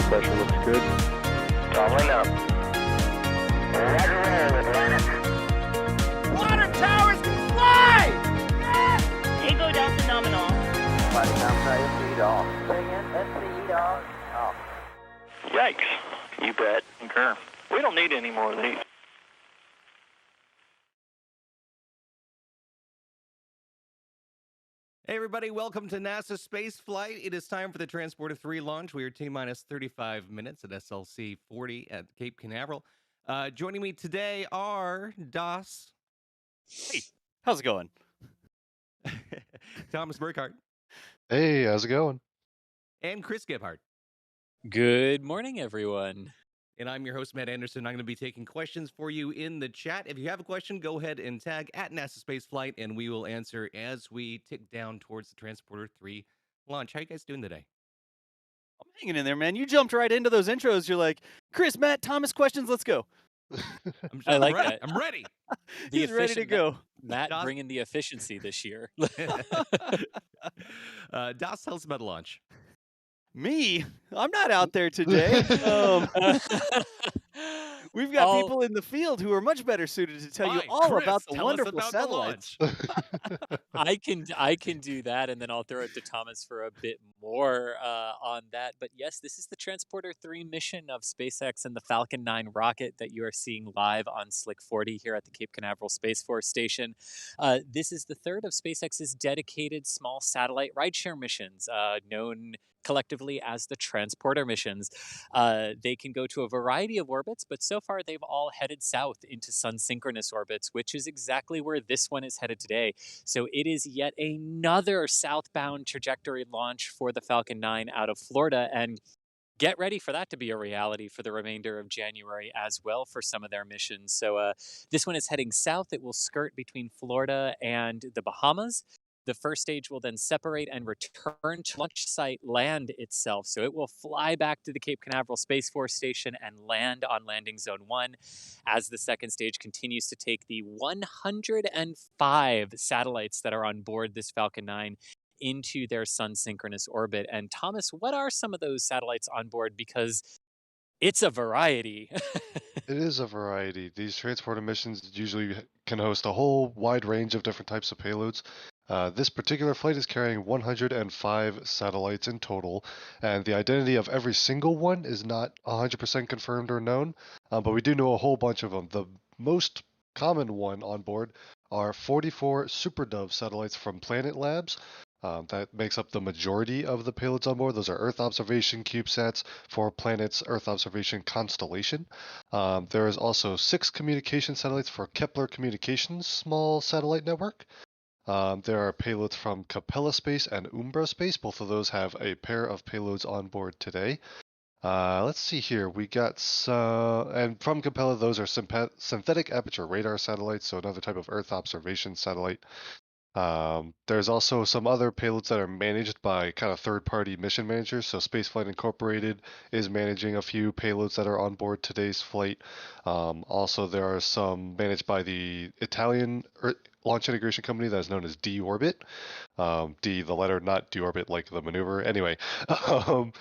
pressure looks good. Doubling up. Roger roll, Atlantic. Water towers can fly! Yes! Echo Delta nominal. Flight downside speed off. Bring in, speed off. Off. Yikes. You bet. Okay. We don't need any more of these. Hey everybody, welcome to NASASpaceflight. It is time for the Transporter-3 launch. We are T-minus 35 minutes at SLC 40 at Cape Canaveral. Joining me today are Das. Hey, how's it going? Thomas Burkhardt. Hey, how's it going? And Chris Gebhardt. Good morning, everyone. And I'm your host, Matt Anderson. I'm going to be taking questions for you in the chat. If you have a question, go ahead and tag at NASASpaceflight, and we will answer as we tick down towards the Transporter-3 launch. How you guys doing today? I'm hanging in there, man. You jumped right into those intros. You're like, Chris, Matt, Thomas, questions, let's go. I like ready. that. I'm ready. He's ready to go. Matt bringing the efficiency this year. Das, tell us about the launch. Me? I'm not out there today. We've got people in the field who are much better suited to tell you all Chris, about the tell wonderful us about the launch. satellites. I can do that, and then I'll throw it to Thomas for a bit more on that. But yes, this is the Transporter-3 mission of SpaceX and the Falcon 9 rocket that you are seeing live on Slick 40 here at the Cape Canaveral Space Force Station. This is the third of SpaceX's dedicated small satellite rideshare missions, known collectively as the Transporter missions. They can go to a variety of orbits, but so far they've all headed south into sun-synchronous orbits, which is exactly where this one is headed today. So it is yet another southbound trajectory launch for the Falcon 9 out of Florida, and get ready for that to be a reality for the remainder of January as well for some of their missions. So this one is heading south. It will skirt between Florida and the Bahamas. The first stage will then separate and return to launch site land itself. So it will fly back to the Cape Canaveral Space Force Station and land on Landing Zone 1 as the second stage continues to take the 105 satellites that are on board this Falcon 9 into their sun-synchronous orbit. And Thomas, what are some of those satellites on board? Because it's a variety. It is a variety. These transporter missions usually can host a whole wide range of different types of payloads. This particular flight is carrying 105 satellites in total, and the identity of every single one is not 100% confirmed or known, but we do know a whole bunch of them. The most common one on board are 44 Super Dove satellites from Planet Labs. That makes up the majority of the payloads on board. Those are Earth observation CubeSats for Planet's Earth observation constellation. There is also 6 communication satellites for Kepler Communications small satellite network. There are payloads from Capella Space and Umbra Space. Both of those have a pair of payloads on board today. Let's see here. We got some, and from Capella, those are synthetic aperture radar satellites, so another type of Earth observation satellite. There's also some other payloads that are managed by kind of third-party mission managers. So Spaceflight Incorporated is managing a few payloads that are on board today's flight. Also, there are some managed by the Italian launch integration company that is known as D-Orbit. D, the letter, not D-Orbit like the maneuver. Anyway, and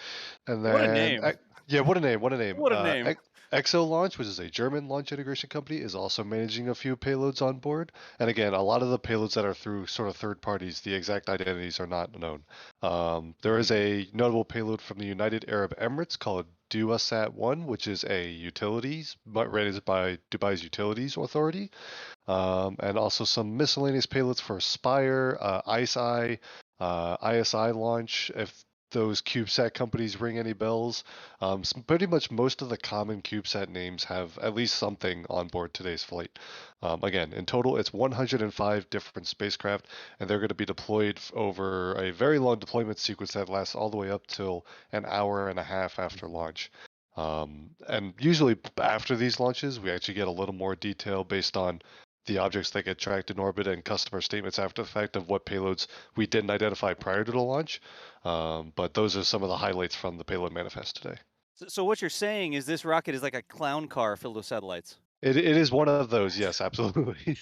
then What a name. Yeah, what a name! What a name! What a name. Exo Launch, which is a German launch integration company, is also managing a few payloads on board. And again, a lot of the payloads that are through sort of third parties, the exact identities are not known. There is a notable payload from the United Arab Emirates called DuaSat-1, which is a utilities, rated by Dubai's Utilities Authority. And also some miscellaneous payloads for Spire, ISI, ISI launch, if those CubeSat companies ring any bells. Pretty much most of the common CubeSat names have at least something on board today's flight. Again, in total, it's 105 different spacecraft, and they're going to be deployed over a very long deployment sequence that lasts all the way up till an hour and a half after launch. And usually after these launches, we actually get a little more detail based on the objects that get tracked in orbit and customer statements after the fact of what payloads we didn't identify prior to the launch. But those are some of the highlights from the payload manifest today. So what you're saying is this rocket is like a clown car filled with satellites. It is one of those, yes, absolutely.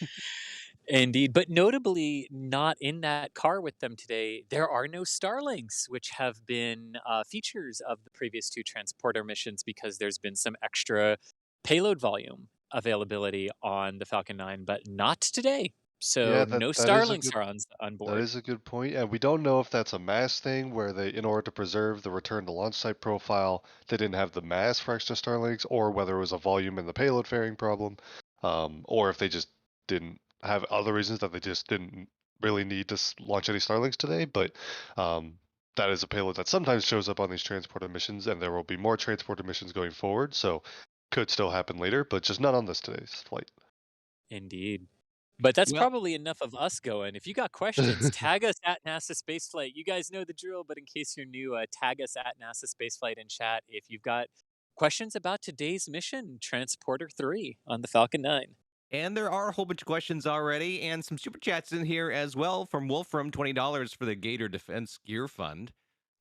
Indeed, but notably not in that car with them today, there are no Starlinks, which have been features of the previous two transporter missions because there's been some extra payload volume availability on the Falcon 9, but not today. Yeah, So that no that is a Starlinks good are on that board. is a good point, and we don't know if that's a mass thing where they, in order to preserve the return to launch site profile, they didn't have the mass for extra Starlinks, or whether it was a volume in the payload fairing problem, or if they just didn't have other reasons that they just didn't really need to launch any Starlinks today. But that is a payload that sometimes shows up on these transporter missions, and there will be more transporter missions going forward, so could still happen later, but just not on this today's flight. Indeed. But that's Well, probably enough of us going. If you got questions, tag us at NASA Spaceflight. You guys know the drill, but in case you're new, tag us at NASA Spaceflight in chat if you've got questions about today's mission, Transporter-3 on the Falcon 9. and there are a whole bunch of questions already, and some super chats in here as well from Wolfram, $20 for the Gator Defense Gear Fund.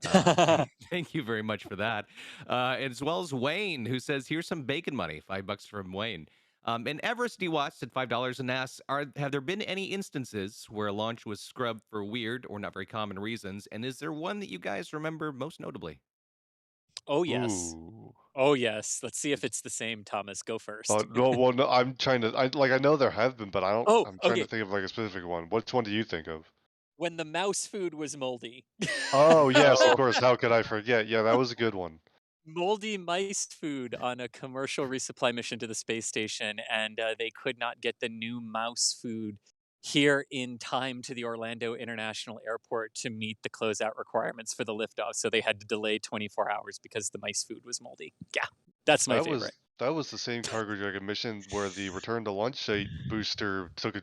Thank you very much for that. As well as Wayne, who says, "Here's some bacon money." $5 from Wayne. And Everest D. Watts at $5 and asks, have there been any instances where a launch was scrubbed for weird or not very common reasons? And is there one that you guys remember most notably? Oh, yes. Ooh. Oh, yes. Let's see if it's the same, Thomas. Go first. No, well, no, I'm trying to. I know there have been, but I don't. Oh, I'm trying to okay. think of like a specific one. Which one do you think of? When the mouse food was moldy. Oh yes, of Oh, course. How could I forget? Yeah, that was a good one. Moldy mice food on a commercial resupply mission to the space station, and they could not get the new mouse food here in time to the Orlando International Airport to meet the closeout requirements for the liftoff. So they had to delay 24 hours because the mice food was moldy. Yeah, that's my favorite. That was the same Cargo Dragon mission where the return to launch site booster took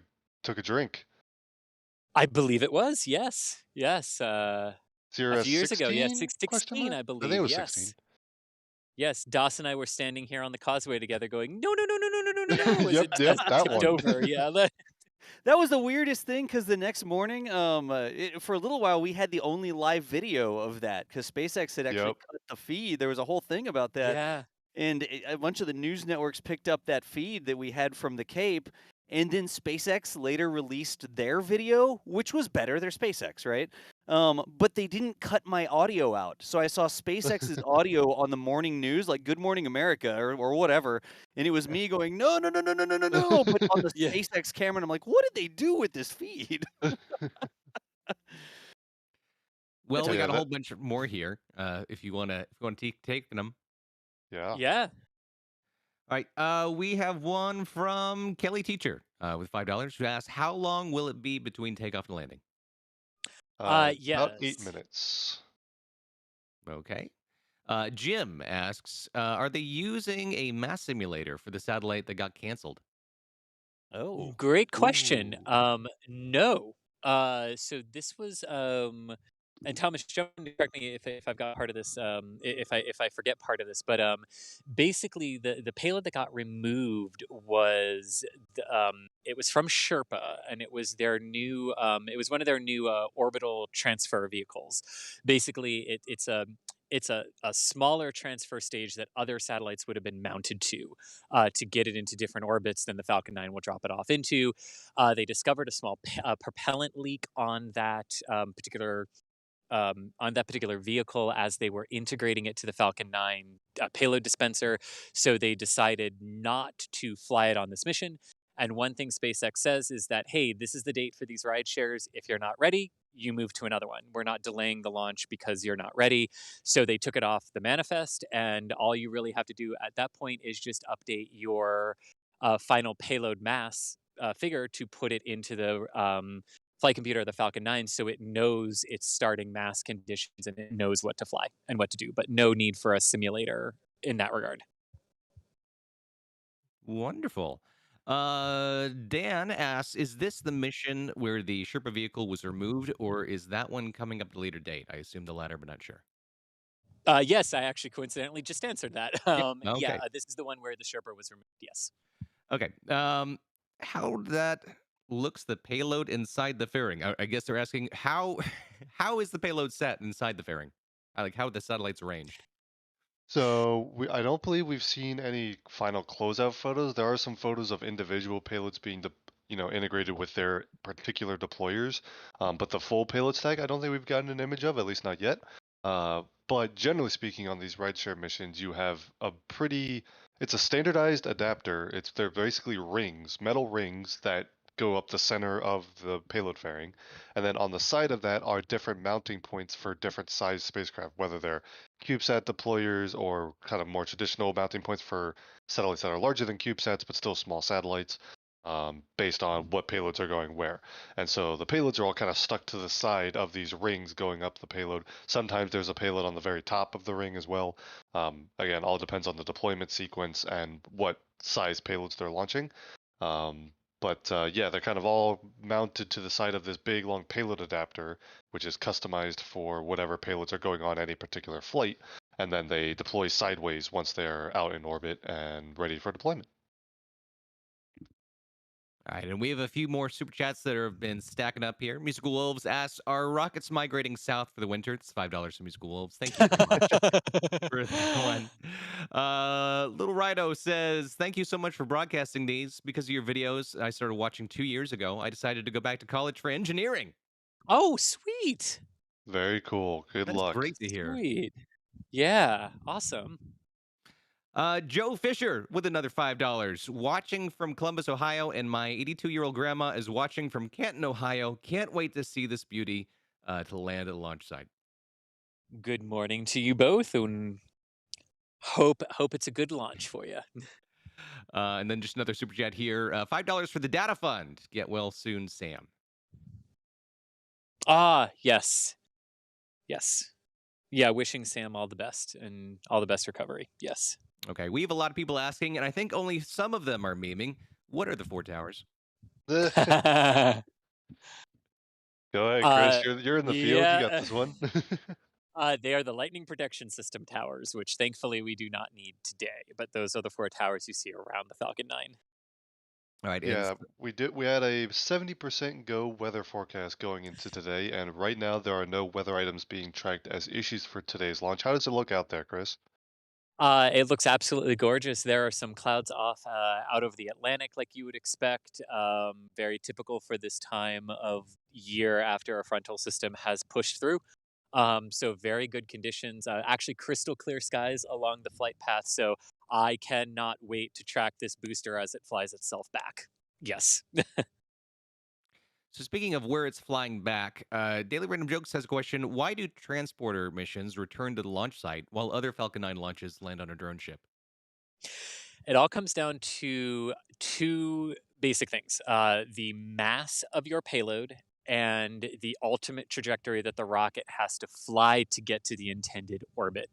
a drink. I believe it was. Yes, yes. A CRS few years ago. Yeah, 16 question 16, mark? I I think it believe. was 16. Yes. Yes, Doss and I were standing here on the causeway together going, no, no, no, no, no, no, no, no, no, as Yep, as it that tipped one. over. Yeah, That was the weirdest thing because the next morning, for a little while, we had the only live video of that because SpaceX had actually Yep. cut the feed. There was a whole thing about that. yeah. And a bunch of the news networks picked up that feed that we had from the Cape. And then SpaceX later released their video, which was better. They're SpaceX, right? But they didn't cut my audio out. So I saw SpaceX's audio on the morning news, like Good Morning America or whatever. And it was me going, no, no, no, no, no, no, no, no. But on the Yeah. SpaceX camera, and I'm like, what did they do with this feed? Well, So we yeah, got a whole bunch more here. If you want to take them. yeah. Yeah. All right. We have one from Kelly Teacher with $5 who asks, "How long will it be between takeoff and landing?" About 8 Yes. minutes. Okay. Jim asks, "Are they using a mass simulator for the satellite that got canceled?" Oh. Great question. Ooh. No. So this was and Thomas, jump in to correct me if I've got part of this, if I forget part of this, but basically the payload that got removed was it was from Sherpa, and it was their new it was one of their new orbital transfer vehicles. Basically, it's a smaller transfer stage that other satellites would have been mounted to get it into different orbits than the Falcon 9 will drop it off into. They discovered a small propellant leak on that particular vehicle as they were integrating it to the Falcon 9 payload dispenser. So they decided not to fly it on this mission. And one thing SpaceX says is that, hey, this is the date for these ride shares. If you're not ready, you move to another one. We're not delaying the launch because you're not ready. So they took it off the manifest. And all you really have to do at that point is just update your final payload mass figure to put it into the flight computer of the Falcon 9 so it knows its starting mass conditions and it knows what to fly and what to do, but no need for a simulator in that regard. Wonderful. Dan asks, "Is this the mission where the Sherpa vehicle was removed, or is that one coming up at a later date?" I assume the latter, but not sure. Yes, I actually coincidentally just answered that. Yep. Okay. This is the one where the Sherpa was removed. Yes. Okay. How that looks the payload inside the fairing? I guess they're asking how how is the payload set inside the fairing? Like how the satellite's arranged. So I don't believe we've seen any final closeout photos. There are some photos of individual payloads being integrated with their particular deployers. But the full payload stack, I don't think we've gotten an image of, at least not yet. But generally speaking, on these rideshare missions, you have it's a standardized adapter. They're basically rings, metal rings that go up the center of the payload fairing, and then on the side of that are different mounting points for different size spacecraft, whether they're CubeSat deployers or kind of more traditional mounting points for satellites that are larger than CubeSats but still small satellites, based on what payloads are going where. And so the payloads are all kind of stuck to the side of these rings going up the payload. Sometimes there's a payload on the very top of the ring as well. Again, all depends on the deployment sequence and what size payloads they're launching. But yeah, they're kind of all mounted to the side of this big long payload adapter, which is customized for whatever payloads are going on any particular flight. And then they deploy sideways once they're out in orbit and ready for deployment. All right, and we have a few more super chats that have been stacking up here. Musical Wolves asks, "Are rockets migrating south for the winter?" It's $5 from Musical Wolves. Thank you very much for that one. Little Rido says, "Thank you so much for broadcasting these. Because of your videos, I started watching 2 years ago. I decided to go back to college for engineering." Oh, sweet. Very cool. Good That's luck. great to hear. Sweet. Yeah, awesome. Joe Fisher with another $5. "Watching from Columbus, Ohio, and my 82-year-old grandma is watching from Canton, Ohio. Can't wait to see this beauty to land at the launch site." Good morning to you both, and hope it's a good launch for you. And then just another super chat here. $5 for the data fund. Get well soon, Sam. Ah, yes. Yes. Yeah, wishing Sam all the best and all the best recovery. Yes. Okay, we have a lot of people asking, and I think only some of them are memeing. What are the 4 towers? Go ahead, Chris. You're in the field. You got yeah. this one. They are the lightning protection system towers, which thankfully we do not need today. But those are the 4 towers you see around the Falcon 9. All right. Yeah, we had a 70% go weather forecast going into today, and right now there are no weather items being tracked as issues for today's launch. How does it look out there, Chris? It looks absolutely gorgeous. There are some clouds off out of the Atlantic, like you would expect. Very typical for this time of year after a frontal system has pushed through. So very good conditions. Actually, crystal clear skies along the flight path. So I cannot wait to track this booster as it flies itself back. Yes. So speaking of where it's flying back, Daily Random Jokes has a question. Why do transporter missions return to the launch site while other Falcon 9 launches land on a drone ship? It all comes down to 2 basic things: the mass of your payload and the ultimate trajectory that the rocket has to fly to get to the intended orbit.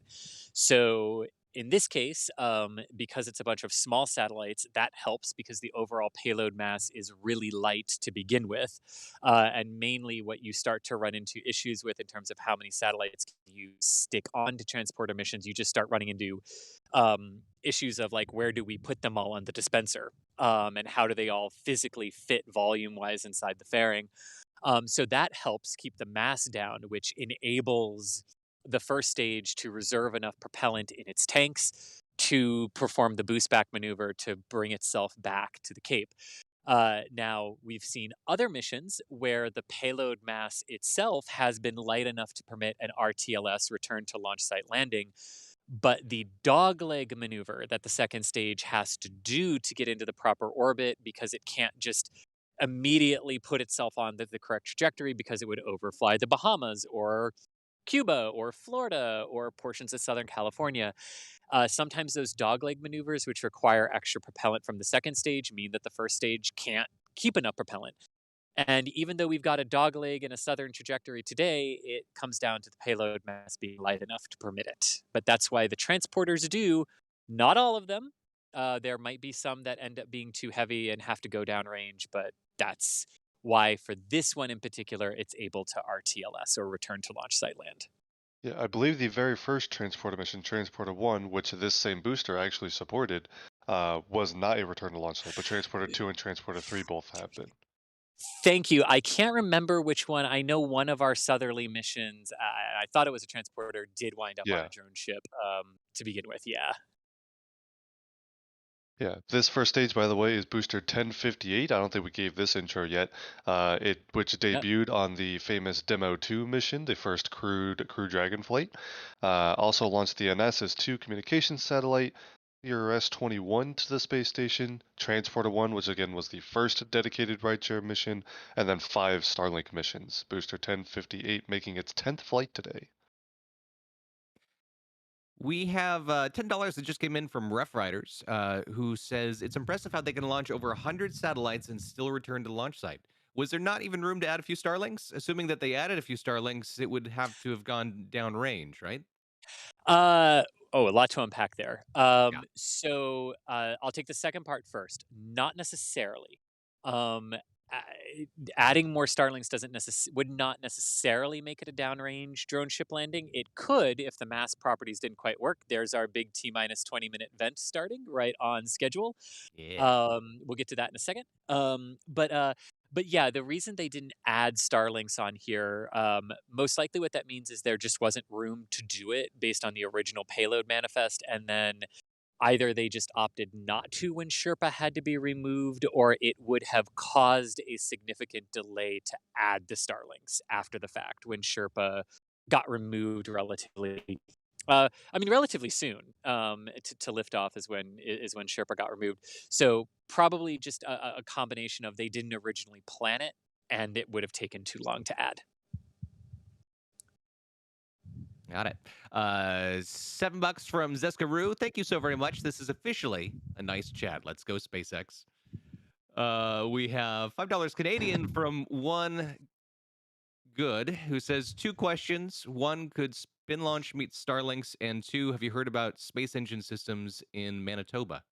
So in this case, because it's a bunch of small satellites, that helps because the overall payload mass is really light to begin with. And mainly what you start to run into issues with in terms of how many satellites can you stick onto transporter missions, you just start running into issues of like, where do we put them all on the dispenser? And how do they all physically fit volume-wise inside the fairing? So that helps keep the mass down, which enables the first stage to reserve enough propellant in its tanks to perform the boost back maneuver to bring itself back to the Cape. Now, we've seen other missions where the payload mass itself has been light enough to permit an RTLS, return to launch site landing, but the dogleg maneuver that the second stage has to do to get into the proper orbit, because it can't just immediately put itself on the correct trajectory because it would overfly the Bahamas or Cuba or Florida or portions of Southern California. Sometimes those dogleg maneuvers, which require extra propellant from the second stage, mean that the first stage can't keep enough propellant. And even though we've got a dogleg and a southern trajectory today, it comes down to the payload mass being light enough to permit it. But that's why the transporters do, not all of them. There might be some that end up being too heavy and have to go downrange, but that's why for this one in particular, it's able to RTLS or return to launch site land. Yeah, I believe the very first transporter mission, Transporter-1, which this same booster actually supported, was not a return to launch site, but Transporter-2 and Transporter-3 both have been. Thank you. I can't remember which one. I know one of our southerly missions, I thought it was a transporter, did wind up on a drone ship to begin with. Yeah. Yeah, this first stage, by the way, is Booster 1058. I don't think we gave this intro yet. Which Yep. debuted on the famous Demo 2 mission, the first crewed Crew Dragon flight. Also launched the NASA's-2 communications satellite, ERS-21 to the space station, Transporter-1, which again was the first dedicated rideshare mission, and then 5 Starlink missions. Booster 1058 making its 10th flight today. We have $10 that just came in from Rough Riders, who says it's impressive how they can launch over 100 satellites and still return to the launch site. Was there not even room to add a few Starlinks? Assuming that they added a few Starlinks, it would have to have gone down range, right? A lot to unpack there. Yeah. I'll take the second part first. Not necessarily. Um, Adding more Starlinks would not necessarily make it a downrange drone ship landing. It could if the mass properties didn't quite work. There's our big T-minus 20-minute vent starting right on schedule. Yeah. We'll get to that in a second. But yeah, the reason they didn't add Starlinks on here, most likely what that means is there just wasn't room to do it based on the original payload manifest, and then either they just opted not to when Sherpa had to be removed, or it would have caused a significant delay to add the Starlinks after the fact when Sherpa got removed relatively soon. To Liftoff is when Sherpa got removed. So probably just a combination of they didn't originally plan it, and it would have taken too long to add. Got it. $7 from Zeskaroo. Thank you so very much. This is officially a nice chat. Let's go, SpaceX. We have $5 Canadian from One Good, who says 2 questions. 1, could spin launch meet Starlinks? And 2, have you heard about space engine systems in Manitoba?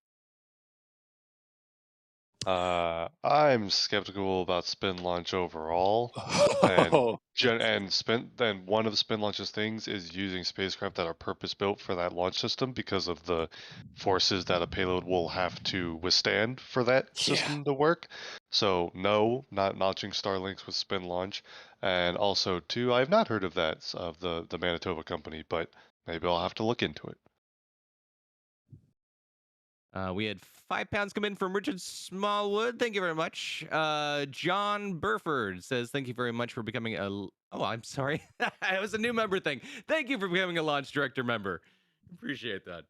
I'm skeptical about spin launch overall, and one of spin launch's things is using spacecraft that are purpose built for that launch system because of the forces that a payload will have to withstand for that system to work. So no, not launching Starlinks with spin launch, and also 2, I've not heard of that of the Manitoba company, but maybe I'll have to look into it. We had £5 come in from Richard Smallwood. Thank you very much. John Burford says, thank you very much for becoming a... Oh, I'm sorry. It was a new member thing. Thank you for becoming a launch director member. Appreciate that.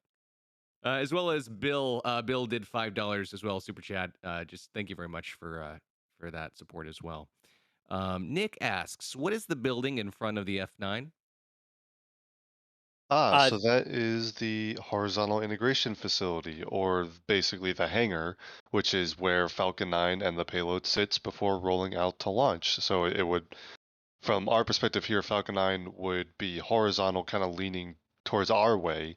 As well as Bill. Bill did $5 as well, super chat. Just thank you very much for that support as well. Nick asks, what is the building in front of the F9? So that is the horizontal integration facility, or basically the hangar, which is where Falcon 9 and the payload sits before rolling out to launch. So it would, from our perspective here, Falcon 9 would be horizontal, kind of leaning towards our way,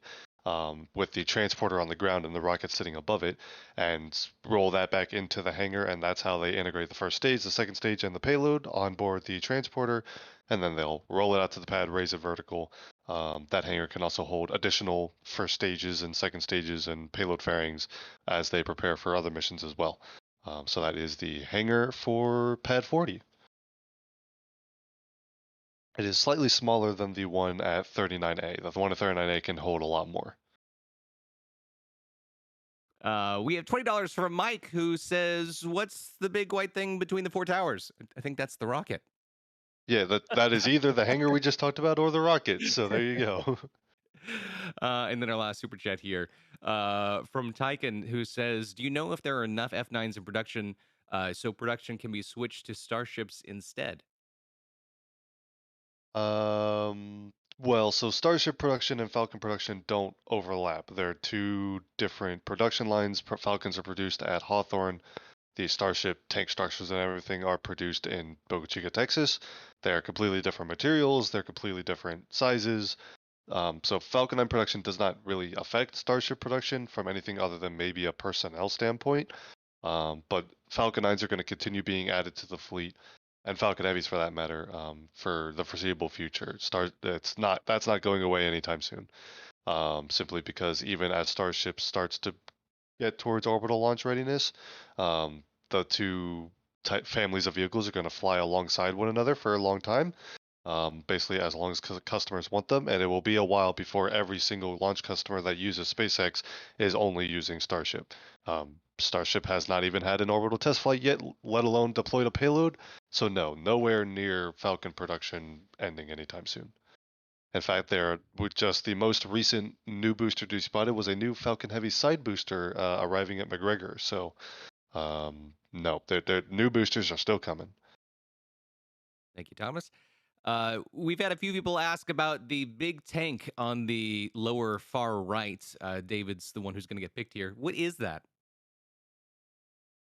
with the transporter on the ground and the rocket sitting above it, and roll that back into the hangar, and that's how they integrate the first stage, the second stage, and the payload on board the transporter, and then they'll roll it out to the pad, raise it vertical. That hangar can also hold additional first stages and second stages and payload fairings as they prepare for other missions as well. So that is the hangar for Pad 40. It is slightly smaller than the one at 39A. The one at 39A can hold a lot more. We have $20 from Mike, who says, what's the big white thing between the 4 towers? I think that's the rocket. Yeah, that is either the hangar we just talked about or the rocket. So there you go. And then our last super chat here from Tyken, who says, do you know if there are enough F9s in production so production can be switched to Starships instead? Well, so Starship production and Falcon production don't overlap. They're 2 different production lines. Falcons are produced at Hawthorne. The Starship tank structures and everything are produced in Boca Chica, Texas. They're completely different materials. They're completely different sizes. So Falcon 9 production does not really affect Starship production from anything other than maybe a personnel standpoint. But Falcon 9s are going to continue being added to the fleet, and Falcon Heavies for that matter, for the foreseeable future. That's not going away anytime soon. Simply because even as Starship starts to get towards orbital launch readiness, the 2 families of vehicles are going to fly alongside one another for a long time. basically as long as customers want them, and it will be a while before every single launch customer that uses SpaceX is only using Starship. Starship has not even had an orbital test flight yet, let alone deployed a payload. So no, nowhere near Falcon production ending anytime soon. In fact, they're with just the most recent new booster to be spotted was a new Falcon Heavy side booster arriving at McGregor. So no, their new boosters are still coming. Thank you, Thomas. We've had a few people ask about the big tank on the lower far right. David's the one who's going to get picked here. What is that?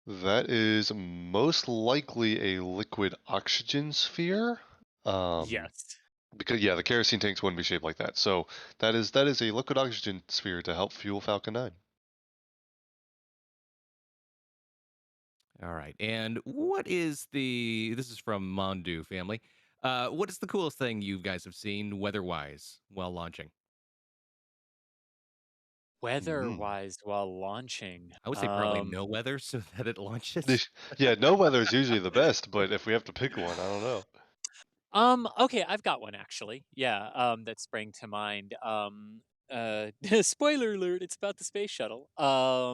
That is most likely a liquid oxygen sphere. Yes. Because yeah, the kerosene tanks wouldn't be shaped like that. So that is a liquid oxygen sphere to help fuel Falcon 9. All right. And what is this is from Mondu family. What is the coolest thing you guys have seen weather-wise while launching? Weather-wise while launching. I would say probably no weather so that it launches. Yeah, no weather is usually the best, but if we have to pick one, I don't know. Okay, I've got one actually. Yeah, that sprang to mind. Spoiler alert, it's about the space shuttle. No,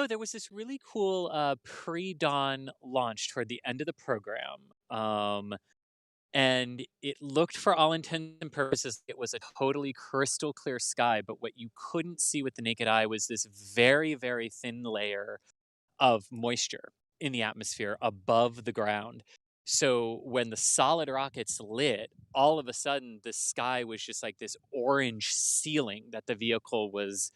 there was this really cool pre-dawn launch toward the end of the program. And it looked for all intents and purposes it was a totally crystal clear sky, but what you couldn't see with the naked eye was this very, very thin layer of moisture in the atmosphere above the ground. So when the solid rockets lit, all of a sudden the sky was just like this orange ceiling that the vehicle was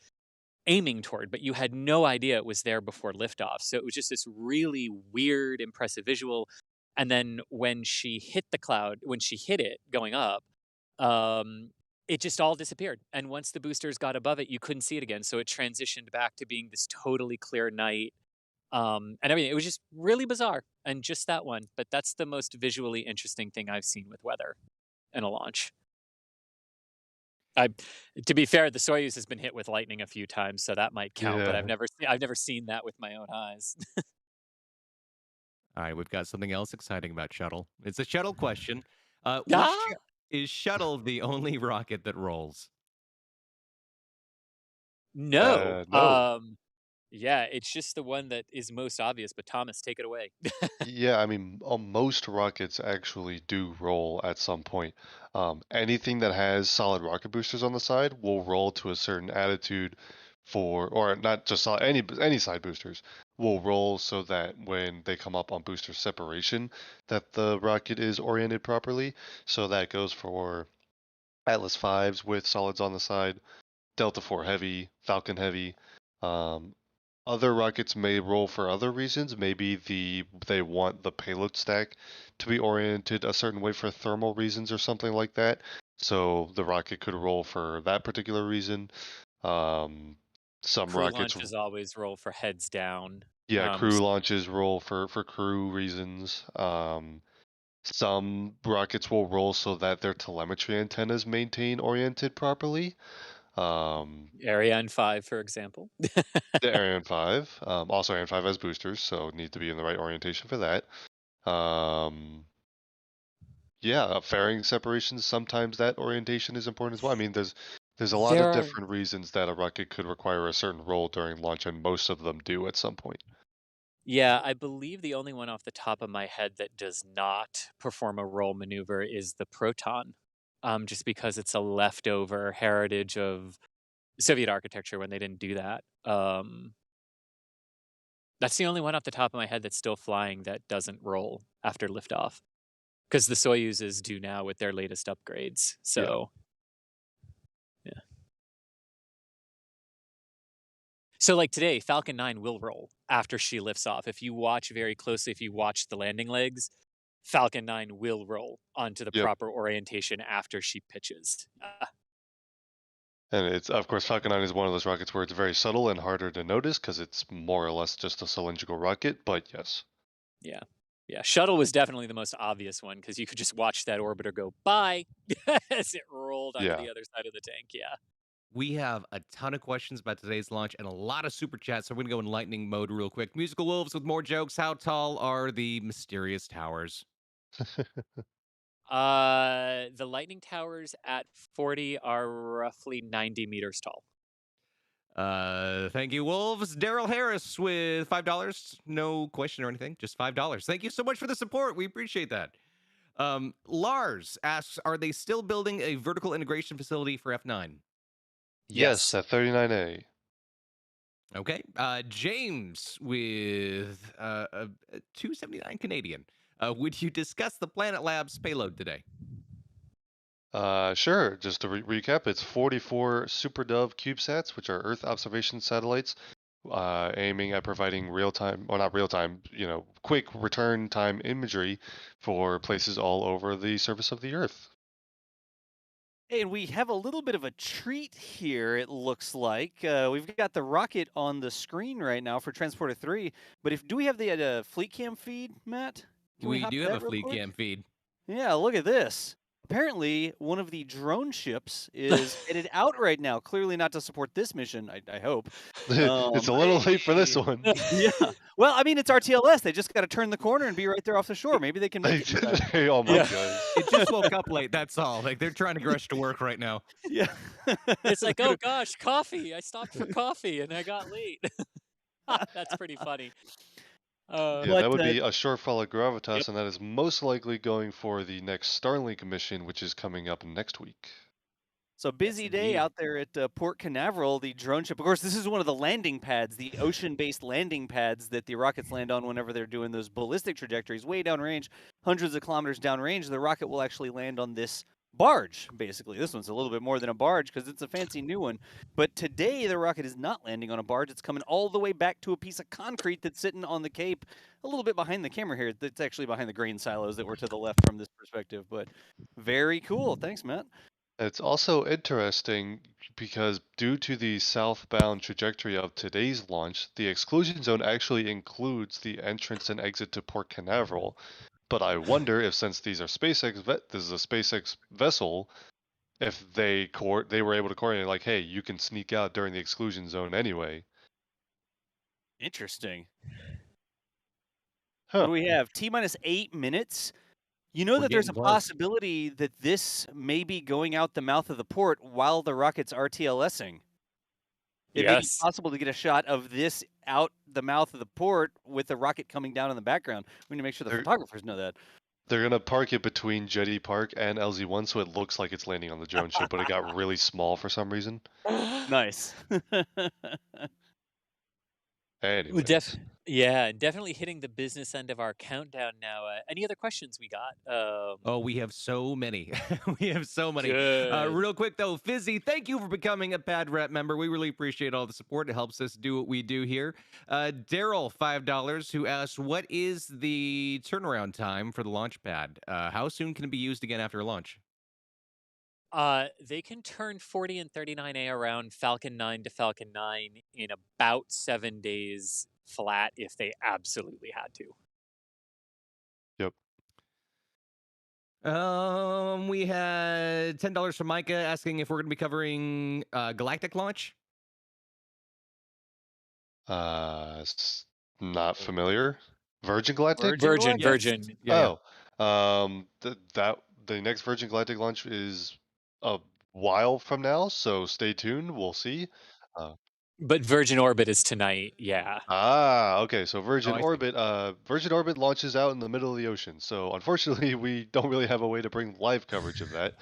aiming toward, but you had no idea it was there before liftoff. So it was just this really weird, impressive visual. And then when she hit the cloud, when she hit it going up, it just all disappeared. And once the boosters got above it, you couldn't see it again. So it transitioned back to being this totally clear night. And everything. It was just really bizarre. And just that one. But that's the most visually interesting thing I've seen with weather in a launch. To be fair, the Soyuz has been hit with lightning a few times, so that might count. But Yeah. I've never seen that with my own eyes. All right, we've got something else exciting about shuttle. It's a shuttle question. Ah! Is shuttle the only rocket that rolls? No. No. Yeah, it's just the one that is most obvious. But Thomas, take it away. Yeah, I mean, most rockets actually do roll at some point. Anything that has solid rocket boosters on the side will roll to a certain attitude or not just solid, any side boosters will roll so that when they come up on booster separation, that the rocket is oriented properly. So that goes for Atlas 5s with solids on the side, Delta 4 Heavy, Falcon Heavy. Um, Other rockets may roll for other reasons. Maybe they want the payload stack to be oriented a certain way for thermal reasons or something like that. So the rocket could roll for that particular reason. Some Crew rockets, launches always roll for heads down. yeah, crew launches roll for crew reasons. Some rockets will roll so that their telemetry antennas maintain oriented properly. Ariane 5, for example. The Ariane 5. Also, Ariane 5 has boosters, so need to be in the right orientation for that. Yeah, fairing separations, sometimes that orientation is important as well. I mean, there's a lot There of are different reasons that a rocket could require a certain role during launch, and most of them do at some point. Yeah, I believe the only one off the top of my head that does not perform a roll maneuver is the Proton, just because it's a leftover heritage of Soviet architecture when they didn't do that. That's the only one off the top of my head that's still flying that doesn't roll after liftoff, because the Soyuzes do now with their latest upgrades. So, yeah. So, like today, Falcon 9 will roll after she lifts off. If you watch very closely, if you watch the landing legs, Falcon 9 will roll onto the Yep. proper orientation after she pitches. And it's, of course, Falcon 9 is one of those rockets where it's very subtle and harder to notice because it's more or less just a cylindrical rocket, but yes. Yeah. Yeah. Shuttle was definitely the most obvious one because you could just watch that orbiter go by as it rolled onto Yeah. the other side of the tank. Yeah. We have a ton of questions about today's launch and a lot of super chats, so we're going to go in lightning mode real quick. Musical Wolves with more jokes. How tall are the mysterious towers? The lightning towers at 40 are roughly 90 meters tall. Thank you, Wolves. Daryl Harris with $5. No question or anything, just $5. Thank you so much for the support. We appreciate that. Lars asks, are they still building a vertical integration facility for F9? Yes, at 39A. Okay. James with $2.79 Canadian. Would you discuss the Planet Labs payload today? Sure. Just to recap, it's 44 SuperDove CubeSats, which are Earth observation satellites, aiming at providing real-time, or not real-time, quick return time imagery for places all over the surface of the Earth. And we have a little bit of a treat here, it looks like. We've got the rocket on the screen right now for Transporter-3, but do we have the fleet cam feed, Matt? Can We hop do to have that a real fleet quick? cam feed. Yeah, look at this. Apparently, one of the drone ships is headed out right now. Clearly not to support this mission, I hope. It's a little late for this one. Yeah. Well, I mean, it's RTLS. They just got to turn the corner and be right there off the shore. Maybe they can make it. in time. Oh my Yeah. god. It just woke up late, that's all. Like, they're trying to rush to work right now. Yeah. It's like, oh gosh, coffee. I stopped for coffee and I got late. That's pretty funny. Yeah, But, that would be a shortfall of gravitas, and that is most likely going for the next Starlink mission, which is coming up next week. So busy day indeed. out there at Port Canaveral, the drone ship. Of course, this is one of the landing pads, the ocean-based landing pads that the rockets land on whenever they're doing those ballistic trajectories way downrange, hundreds of kilometers downrange. The rocket will actually land on this barge, basically. This one's a little bit more than a barge because it's a fancy new one. But today, the rocket is not landing on a barge. It's coming all the way back to a piece of concrete that's sitting on the Cape, a little bit behind the camera here. That's actually behind the grain silos that were to the left from this perspective. But very cool. Thanks, Matt. It's also interesting because due to the southbound trajectory of today's launch, the exclusion zone actually includes the entrance and exit to Port Canaveral. But I wonder if, since these are SpaceX, this is a SpaceX vessel, if they were able to coordinate, like, hey, you can sneak out during the exclusion zone anyway. Interesting. Huh. What do we have? T-minus 8 minutes. You know We're that there's a getting close. possibility that this may be going out the mouth of the port while the rocket's RTLSing. It may be Yes. possible to get a shot of this out the mouth of the port with the rocket coming down in the background. We need to make sure the photographers know that. They're gonna park it between Jetty Park and LZ1, so it looks like it's landing on the drone ship, but it got really small for some reason. Nice. Anyways. Yeah, definitely hitting the business end of our countdown now. Any other questions we got? Oh, we have so many. We have so many. Good. Real quick, though, Fizzy, thank you for becoming a Pad Rep member. We really appreciate all the support. It helps us do what we do here. Daryl, $5, who asks, what is the turnaround time for the launch pad? How soon can it be used again after launch? They can turn 40 and 39A around Falcon 9 to Falcon 9 in about 7 days flat if they absolutely had to. Yep. We had $10 from Micah asking if we're going to be covering Galactic launch. Not familiar. Virgin Galactic? Virgin. Yeah. Oh, the next Virgin Galactic launch is a while from now, so stay tuned. We'll see. But Virgin Orbit is tonight, yeah. Okay. So Virgin I see. Orbit launches out in the middle of the ocean. So unfortunately, we don't really have a way to bring live coverage of that.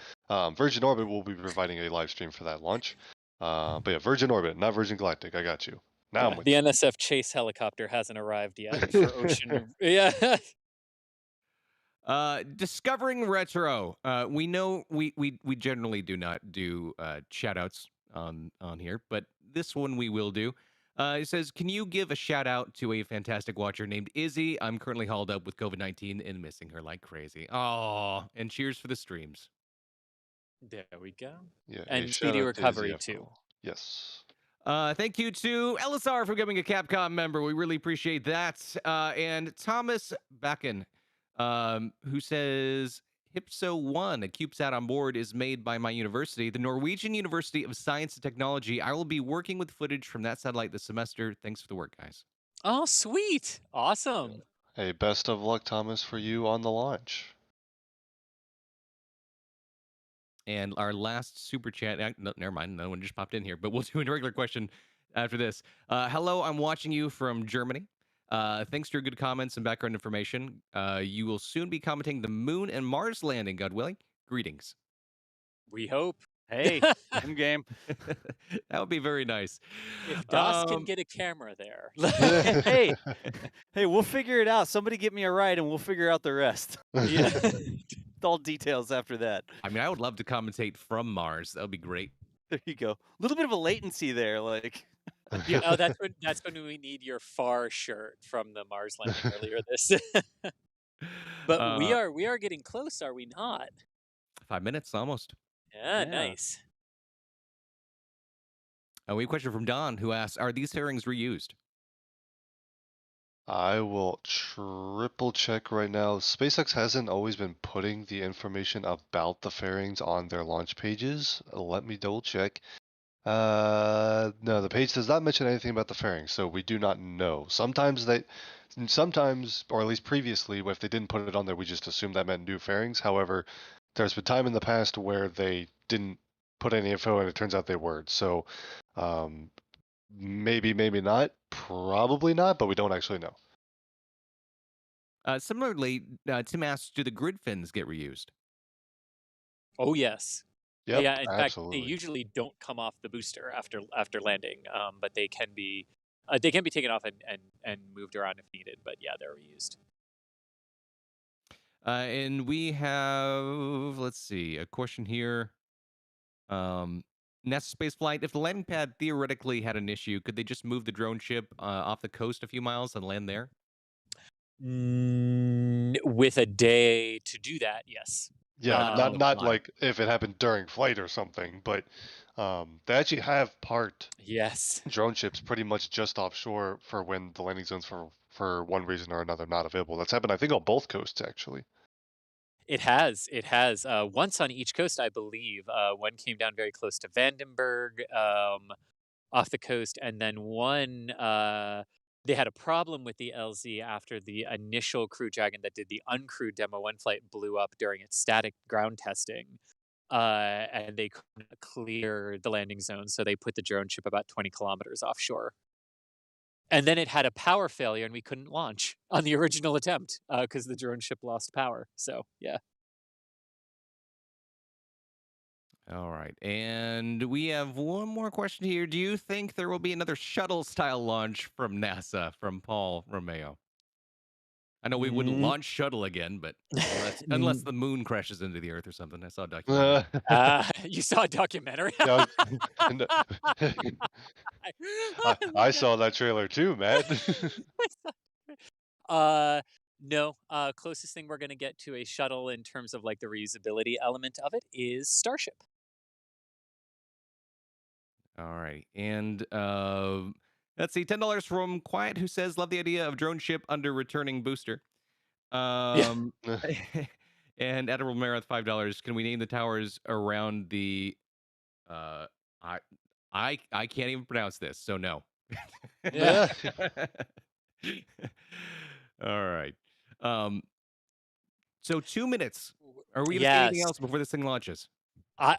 Virgin Orbit will be providing a live stream for that launch. But yeah, Virgin Orbit, not Virgin Galactic. I got you. Now I'm with The you. NSF Chase helicopter hasn't arrived yet for ocean. Yeah. Discovering retro. We know we generally do not do shout outs on here, but this one we will do. It says, can you give a shout out to a fantastic watcher named Izzy? I'm currently hauled up with COVID-19 and missing her like crazy. Oh, and cheers for the streams. There we go. Yeah, And a speedy shout out to recovery, ZFL. too. Yes. Thank you to LSR for becoming a Capcom member. We really appreciate that. And Thomas Backen, who says, Hypso 1, a CubeSat on board, is made by my university, the Norwegian University of Science and Technology. I will be working with footage from that satellite this semester. Thanks for the work, guys. Oh, sweet. Awesome. Hey, best of luck, Thomas, for you on the launch. And our last super chat, no, never mind, no one just popped in here, but we'll do a regular question after this. Hello, I'm watching you from Germany. Thanks for your good comments and background information. You will soon be commenting the moon and Mars landing, God willing. Greetings. We hope. Hey, I'm game. That would be very nice. If DOS can get a camera there. hey, we'll figure it out. Somebody get me a ride and we'll figure out the rest. Yeah. All details after that. I mean, I would love to commentate from Mars. That would be great. There you go. A little bit of a latency there, like. Yeah. Oh, that's when we need your far shirt from the Mars landing earlier this. But we are getting close, are we not? 5 minutes almost. Yeah, nice. We have a question from Don who asks, are these fairings reused? I will triple check right now. SpaceX hasn't always been putting the information about the fairings on their launch pages. Let me double check. No, the page does not mention anything about the fairings, so we do not know. Sometimes, or at least previously, if they didn't put it on there, we just assumed that meant new fairings. However, there's been time in the past where they didn't put any info and it turns out they were. So maybe not, probably not, but we don't actually know. Similarly, Tim asks, do the grid fins get reused? Oh, yes. Yep, yeah, in absolutely. fact, they usually don't come off the booster after landing, but they can be taken off and moved around if needed. But yeah, they're reused. And we have, let's see, a question here. NASASpaceflight, if the landing pad theoretically had an issue, could they just move the drone ship off the coast a few miles and land there? With a day to do that, yes. Yeah, not like if it happened during flight or something, but they actually have parked drone ships pretty much just offshore for when the landing zones for one reason or another not available. That's happened, I think, on both coasts actually. It has. Once on each coast, I believe. One came down very close to Vandenberg, off the coast, and then one. They had a problem with the LZ after the initial Crew Dragon that did the uncrewed Demo 1 flight blew up during its static ground testing. And they couldn't clear the landing zone, so they put the drone ship about 20 kilometers offshore. And then it had a power failure, and we couldn't launch on the original attempt because the drone ship lost power. So, yeah. All right. And we have one more question here. Do you think there will be another shuttle-style launch from NASA, from Paul Romeo? I know we wouldn't launch shuttle again, but unless the moon crashes into the Earth or something. I saw a documentary. You saw a documentary? I saw that trailer too, man. No. Closest thing we're going to get to a shuttle in terms of like the reusability element of it is Starship. All right. And let's see, $10 from Quiet, who says, love the idea of drone ship under returning booster. And Admiral Marath, $5. Can we name the towers around the I can't even pronounce this, so no. Yeah. All right. So 2 minutes. Are we going to say anything else before this thing launches? I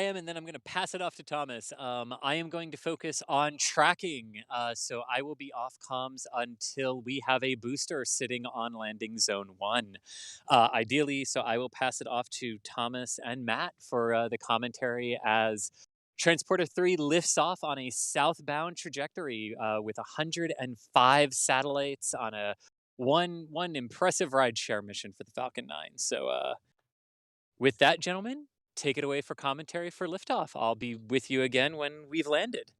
am, and then I'm going to pass it off to Thomas. I am going to focus on tracking, so I will be off comms until we have a booster sitting on landing zone 1. Ideally, so I will pass it off to Thomas and Matt for the commentary as Transporter-3 lifts off on a southbound trajectory with 105 satellites on a one impressive rideshare mission for the Falcon 9. So with that, gentlemen, take it away for commentary for liftoff. I'll be with you again when we've landed.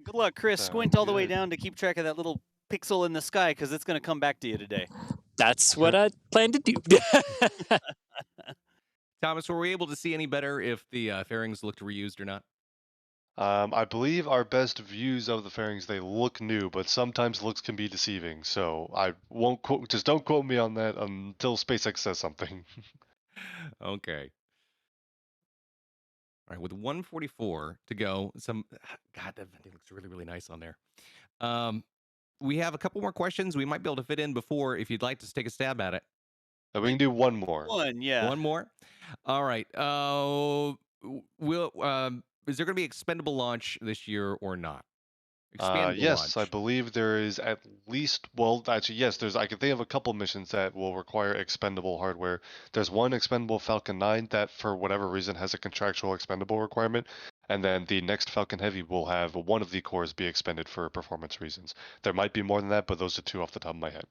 Good luck, Chris. Squint all the way down to keep track of that little pixel in the sky because it's going to come back to you today. That's what I plan to do. Thomas, were we able to see any better if the fairings looked reused or not? I believe our best views of the fairings, they look new, but sometimes looks can be deceiving. So I won't quote. Just don't quote me on that until SpaceX says something. Okay. All right, with 144 to go, God, that thing looks really, really nice on there. We have a couple more questions we might be able to fit in before, if you'd like to take a stab at it. We can do one more. One, yeah. One more? All right. will is there going to be expendable launch this year or not? Expandable Yes, I launch. believe there is at least, well, actually, yes, I can think of a couple missions that will require expendable hardware. There's one expendable Falcon 9 that, for whatever reason, has a contractual expendable requirement, and then the next Falcon Heavy will have one of the cores be expended for performance reasons. There might be more than that, but those are two off the top of my head.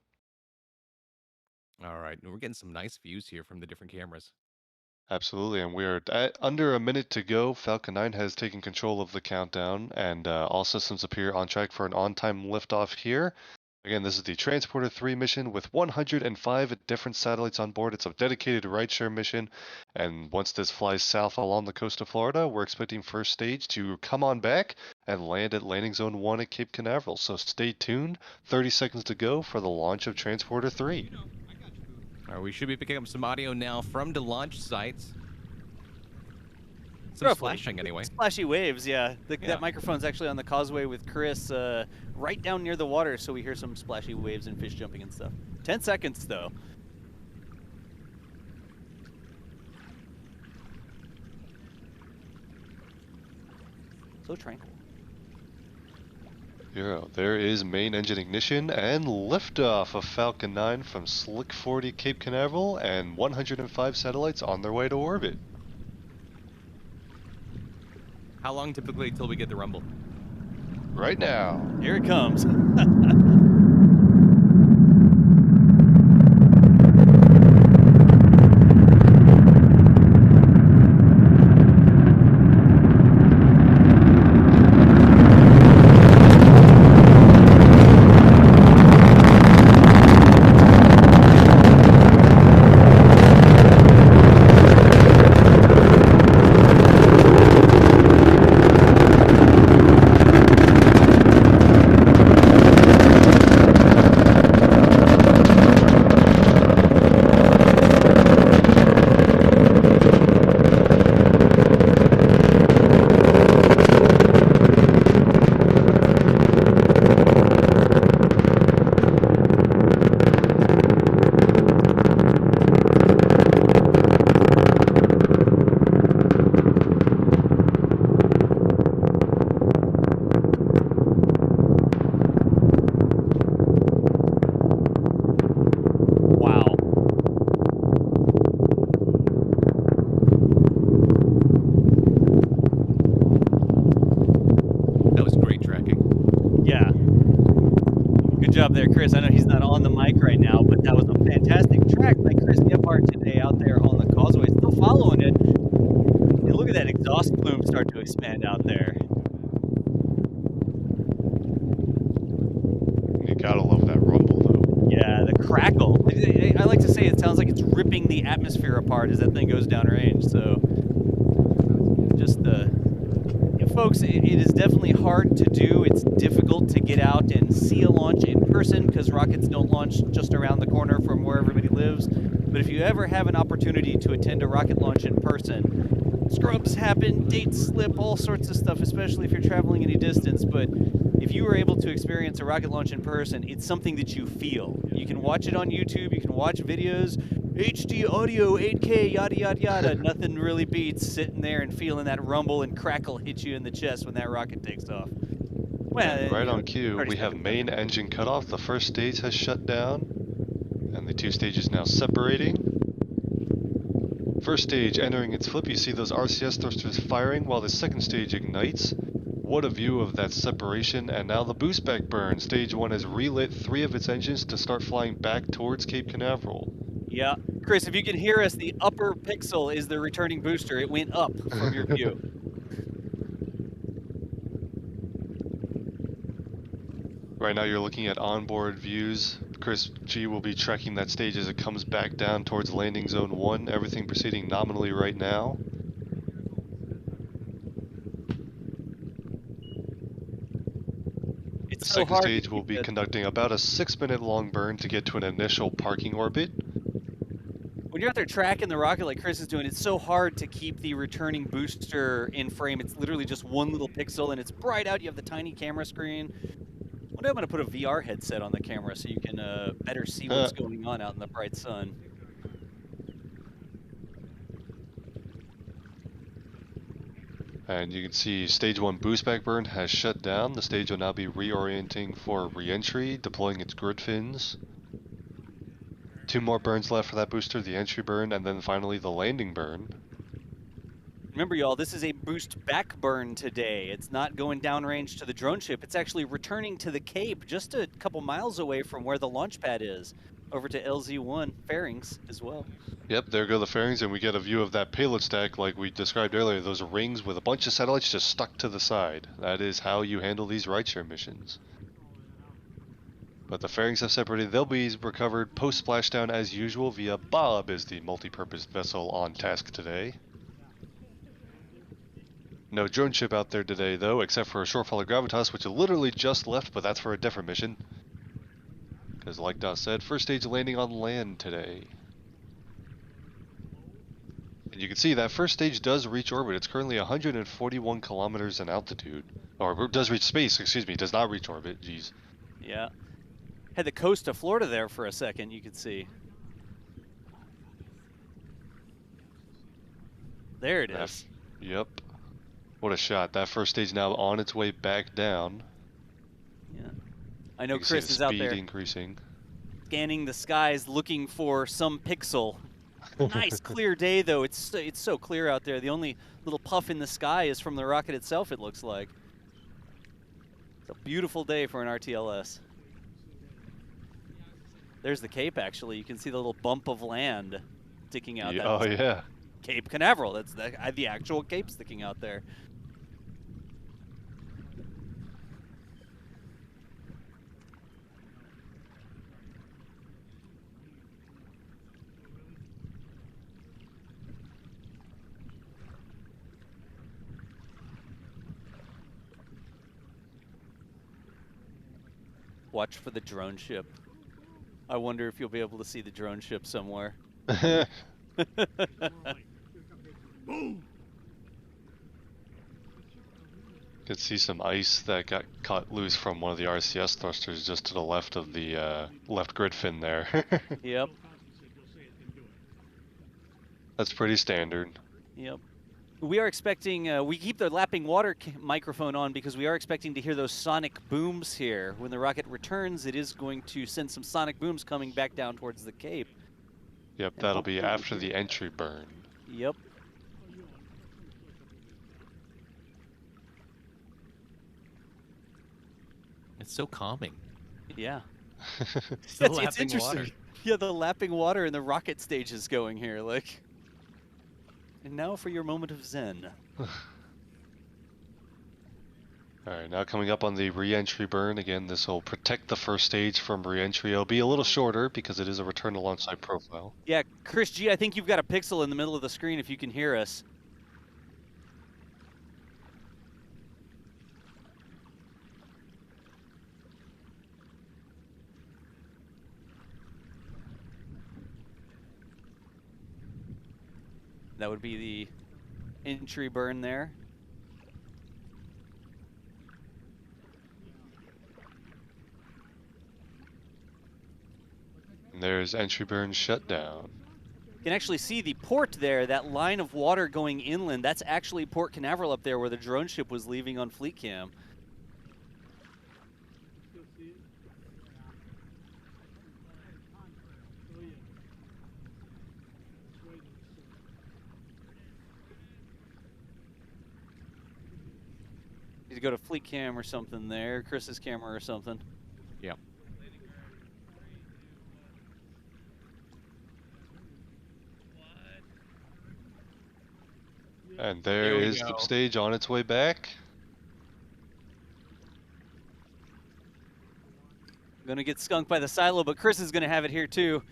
All right, we're getting some nice views here from the different cameras. Absolutely, and we're at under a minute to go. Falcon 9 has taken control of the countdown, and all systems appear on track for an on-time liftoff here. Again, this is the Transporter-3 mission with 105 different satellites on board. It's a dedicated rideshare mission, and once this flies south along the coast of Florida, we're expecting first stage to come on back and land at landing zone 1 at Cape Canaveral. So stay tuned. 30 seconds to go for the launch of Transporter-3. All right, we should be picking up some audio now from the launch sites. Some Roughly. splashing anyway. Splashy waves, yeah. That microphone's actually on the causeway with Chris, right down near the water, so we hear some splashy waves and fish jumping and stuff. 10 seconds, though. So tranquil. There is main engine ignition and liftoff of Falcon 9 from Slick 40 Cape Canaveral, and 105 satellites on their way to orbit. How long typically till we get the rumble? Right now. Here it comes. job there, Chris. I know he's not on the mic right now, but that was a fantastic track by Chris Gephardt today out there on the causeway. Still following it. And look at that exhaust plume start to expand out there. You gotta love that rumble, though. Yeah, the crackle. I like to say it sounds like it's ripping the atmosphere apart as that thing goes downrange. So, just folks, it is definitely hard to do. It's difficult to get out and see a launch in person because rockets don't launch just around the corner from where everybody lives. But if you ever have an opportunity to attend a rocket launch in person, scrubs happen, dates slip, all sorts of stuff, especially if you're traveling any distance. But if you were able to experience a rocket launch in person, it's something that you feel. You can watch it on YouTube, you can watch videos, HD audio, 8K, yada, yada, yada. Nothing really beats sitting there and feeling that rumble and crackle hit you in the chest when that rocket takes off. Well, right on cue, we have main engine cutoff. The first stage has shut down, and the two stages now separating. First stage entering its flip, you see those RCS thrusters firing while the second stage ignites. What a view of that separation, and now the boost back burn. Stage 1 has relit 3 of its engines to start flying back towards Cape Canaveral. Yeah. Chris, if you can hear us, the upper pixel is the returning booster. It went up from your view. Right now you're looking at onboard views. Chris G will be tracking that stage as it comes back down towards landing zone 1. Everything proceeding nominally right now. The second stage will be conducting about a 6-minute long burn to get to an initial parking orbit. When you're out there tracking the rocket like Chris is doing, it's so hard to keep the returning booster in frame. It's literally just one little pixel and it's bright out. You have the tiny camera screen. One day I'm going to put a VR headset on the camera so you can better see what's going on out in the bright sun. And you can see stage 1 boost back burn has shut down. The stage will now be reorienting for re-entry, deploying its grid fins. 2 more burns left for that booster, the entry burn, and then finally the landing burn. Remember, y'all, this is a boost back burn today. It's not going downrange to the drone ship. It's actually returning to the Cape, just a couple miles away from where the launch pad is, over to LZ-1 fairings as well. Yep, there go the fairings, and we get a view of that payload stack like we described earlier, those rings with a bunch of satellites just stuck to the side. That is how you handle these rideshare missions. But the fairings have separated. They'll be recovered post-splashdown as usual via Bob is the multi-purpose vessel on task today. No drone ship out there today, though, except for a shortfaller Gravitas, which literally just left, but that's for a different mission. Because, like Dot said, first stage landing on land today. And you can see that first stage does reach orbit. It's currently 141 kilometers in altitude. Or does reach space, excuse me, does not reach orbit, jeez. Yeah. Had the coast of Florida there for a second, you could see. There it is. Yep. What a shot. That first stage now on its way back down. Yeah. I know Chris is out there increasing. scanning the skies looking for some pixel. Nice clear day though. It's so clear out there. The only little puff in the sky is from the rocket itself, it looks like. It's a beautiful day for an RTLS. There's the Cape actually. You can see the little bump of land sticking out. Yeah, oh yeah. Cape Canaveral. That's the actual Cape sticking out there. Watch for the drone ship. I wonder if you'll be able to see the drone ship somewhere. Could see some ice that got cut loose from one of the RCS thrusters just to the left of the left grid fin there. Yep. That's pretty standard. Yep. We are expecting, we keep the lapping water microphone on because we are expecting to hear those sonic booms here. When the rocket returns, it is going to send some sonic booms coming back down towards the Cape. Yep, that'll be after the entry burn. Yep. It's so calming. Yeah. The it's lapping interesting. water. Yeah, the lapping water and the rocket stage is going here, like. And now for your moment of zen. Alright, now coming up on the re-entry burn. Again, this will protect the first stage from re-entry. It'll be a little shorter because it is a return to launch site profile. Yeah, Chris G, I think you've got a pixel in the middle of the screen if you can hear us. That would be the entry burn there. And there's entry burn shut down. You can actually see the port there, that line of water going inland. That's actually Port Canaveral up there where the drone ship was leaving on fleet cam. Need to go to fleet cam or something there, Chris's camera or something. Yeah. And there is the stage on its way back. Gonna get skunked by the silo, but Chris is gonna have it here too.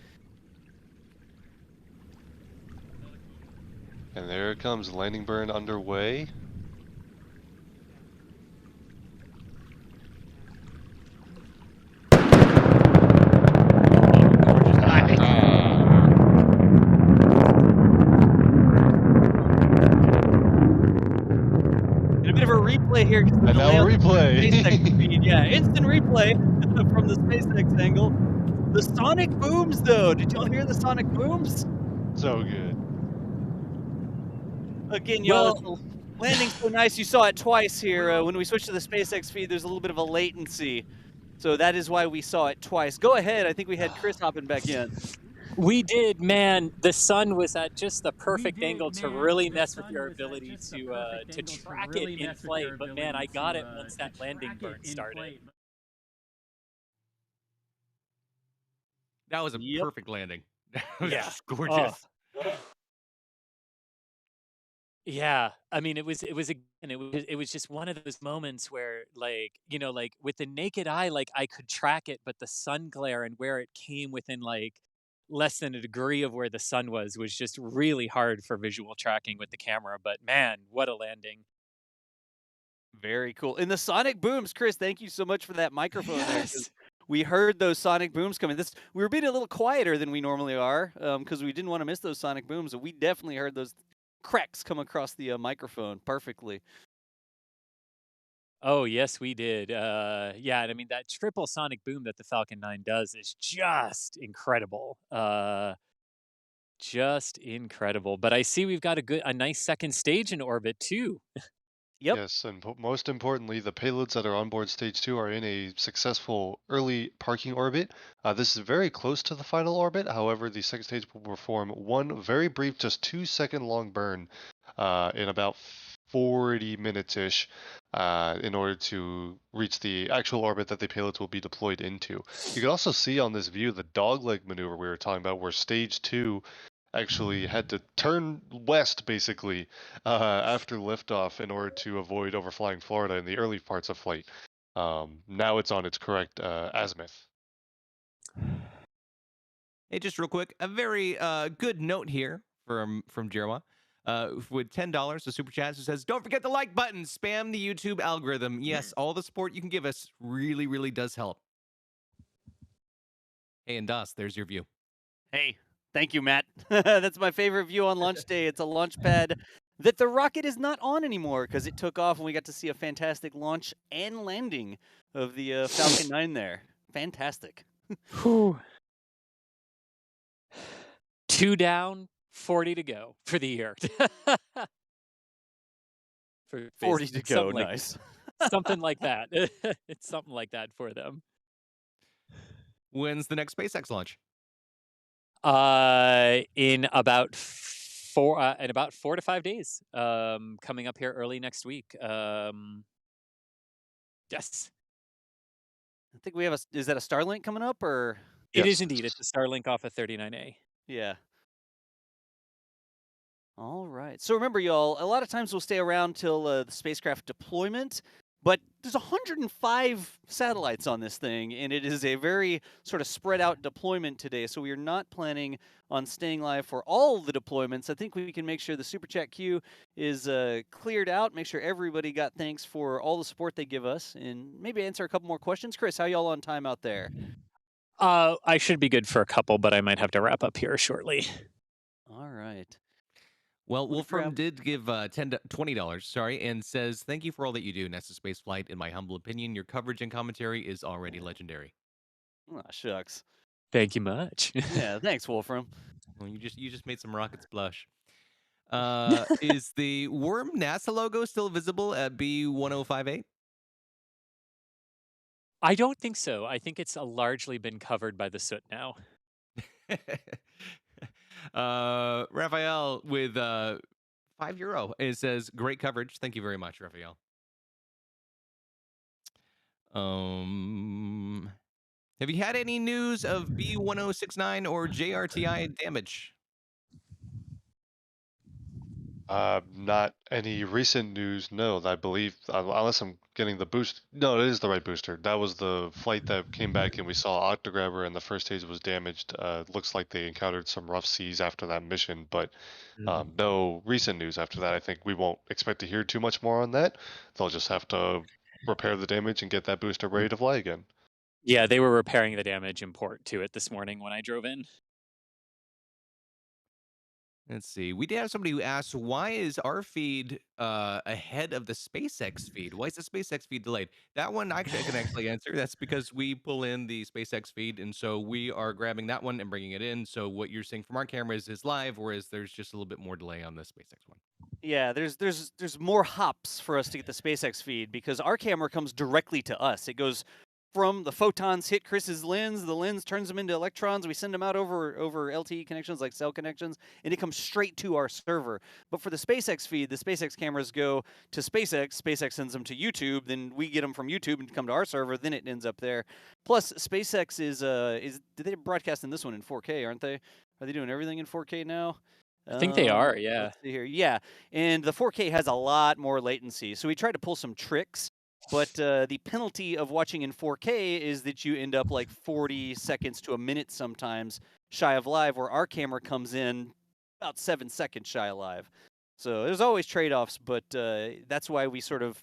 And there it comes, landing burn underway. Replay here. And now replay. Yeah, instant replay from the SpaceX angle. The sonic booms, though. Did y'all hear the sonic booms? So good. Again, y'all, Landing's so nice. You saw it twice here. When we switched to the SpaceX feed, there's a little bit of a latency. So that is why we saw it twice. Go ahead. I think we had Chris hopping back in. We did, man. The sun was at just the perfect angle to really mess with your ability to track it in flight. But man, I got it once that landing burn started. That was a perfect landing. That was Yeah. just gorgeous. Oh. Yeah, I mean, it was just one of those moments where, like, like with the naked eye, like I could track it, but the sun glare and where it came within like less than a degree of where the sun was just really hard for visual tracking with the camera. But man, what a landing! Very cool. And the sonic booms, Chris, thank you so much for that microphone there. Yes. We heard those sonic booms coming. We were being a little quieter than we normally are because we didn't want to miss those sonic booms. And we definitely heard those cracks come across the microphone perfectly. Oh yes, we did. Yeah, and I mean that triple sonic boom that the Falcon 9 does is just incredible. Just incredible. But I see we've got a nice second stage in orbit too. Yep. Yes, and most importantly, the payloads that are on board stage 2 are in a successful early parking orbit. This is very close to the final orbit. However, the second stage will perform one very brief, just 2-second long burn in about 40 minutes-ish in order to reach the actual orbit that the payloads will be deployed into. You can also see on this view the dogleg maneuver we were talking about, where stage 2 actually had to turn west basically after liftoff in order to avoid overflying Florida in the early parts of flight. Now it's on its correct azimuth. Hey, just real quick, a very good note here from Jeremiah. With $10, the super chat, who says, "Don't forget the like button. Spam the YouTube algorithm. Yes, all the support you can give us really, really does help." Hey, and Das, there's your view. Hey, thank you, Matt. That's my favorite view on launch day. It's a launch pad that the rocket is not on anymore because it took off and we got to see a fantastic launch and landing of the Falcon 9 there. Fantastic. Whew. 2 down, 40 to go for the year. 40 to go, nice. Something like that. It's something like that for them. When's the next SpaceX launch? In about 4 to 5 days. Coming up here early next week. Yes. I think we have is that a Starlink coming up or? It is indeed. It's a Starlink off of 39A. Yeah. All right. So remember, y'all, a lot of times we'll stay around till the spacecraft deployment, but there's 105 satellites on this thing, and it is a very sort of spread out deployment today. So we are not planning on staying live for all the deployments. I think we can make sure the super chat queue is cleared out, make sure everybody got thanks for all the support they give us, and maybe answer a couple more questions. Chris, how y'all on time out there? I should be good for a couple, but I might have to wrap up here shortly. All right. Well, Wolfram did give $20, sorry, and says, "Thank you for all that you do, NASASpaceflight. In my humble opinion, your coverage and commentary is already legendary." Oh, shucks. Thank you much. Yeah, thanks, Wolfram. Well, you just made some rockets blush. Is the worm NASA logo still visible at B1058? I don't think so. I think it's largely been covered by the soot now. Raphael with €5. It says, "Great coverage. Thank you very much, Raphael." Have you had any news of B1069 or JRTI damage? Not any recent news, no. I believe, unless I'm getting the boost. No, it is the right booster. That was the flight that came back and we saw Octograbber and the first stage was damaged. Looks like they encountered some rough seas after that mission, but no recent news after that. I think we won't expect to hear too much more on that. They'll just have to repair the damage and get that booster ready to fly again. Yeah, they were repairing the damage in port to it this morning when I drove in. Let's see. We did have somebody who asked, why is our feed ahead of the SpaceX feed? Why is the SpaceX feed delayed? That one I can actually answer. That's because we pull in the SpaceX feed, and so we are grabbing that one and bringing it in. So what you're seeing from our cameras is live, whereas there's just a little bit more delay on the SpaceX one. Yeah, there's more hops for us to get the SpaceX feed because our camera comes directly to us. It goes from the photons hit Chris's lens, the lens turns them into electrons. We send them out over LTE connections like cell connections, and it comes straight to our server. But for the SpaceX feed, the SpaceX cameras go to SpaceX. SpaceX sends them to YouTube. Then we get them from YouTube and come to our server. Then it ends up there. Plus, SpaceX is they're broadcasting this one in 4K, aren't they? Are they doing everything in 4K now? I think they are, yeah. Let's see here. Yeah, and the 4K has a lot more latency. So we tried to pull some tricks, but the penalty of watching in 4K is that you end up like 40 seconds to a minute sometimes shy of live, where our camera comes in about 7 seconds shy of live. So there's always trade-offs, but that's why we sort of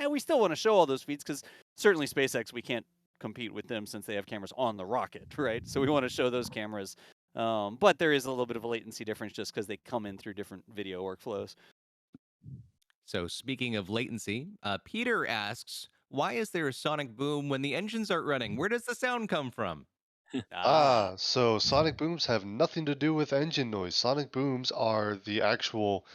we still want to show all those feeds because certainly SpaceX, we can't compete with them since they have cameras on the rocket, right? So we want to show those cameras. But there is a little bit of a latency difference just because they come in through different video workflows. So speaking of latency, Peter asks, why is there a sonic boom when the engines aren't running? Where does the sound come from? So sonic booms have nothing to do with engine noise. Sonic booms are the actual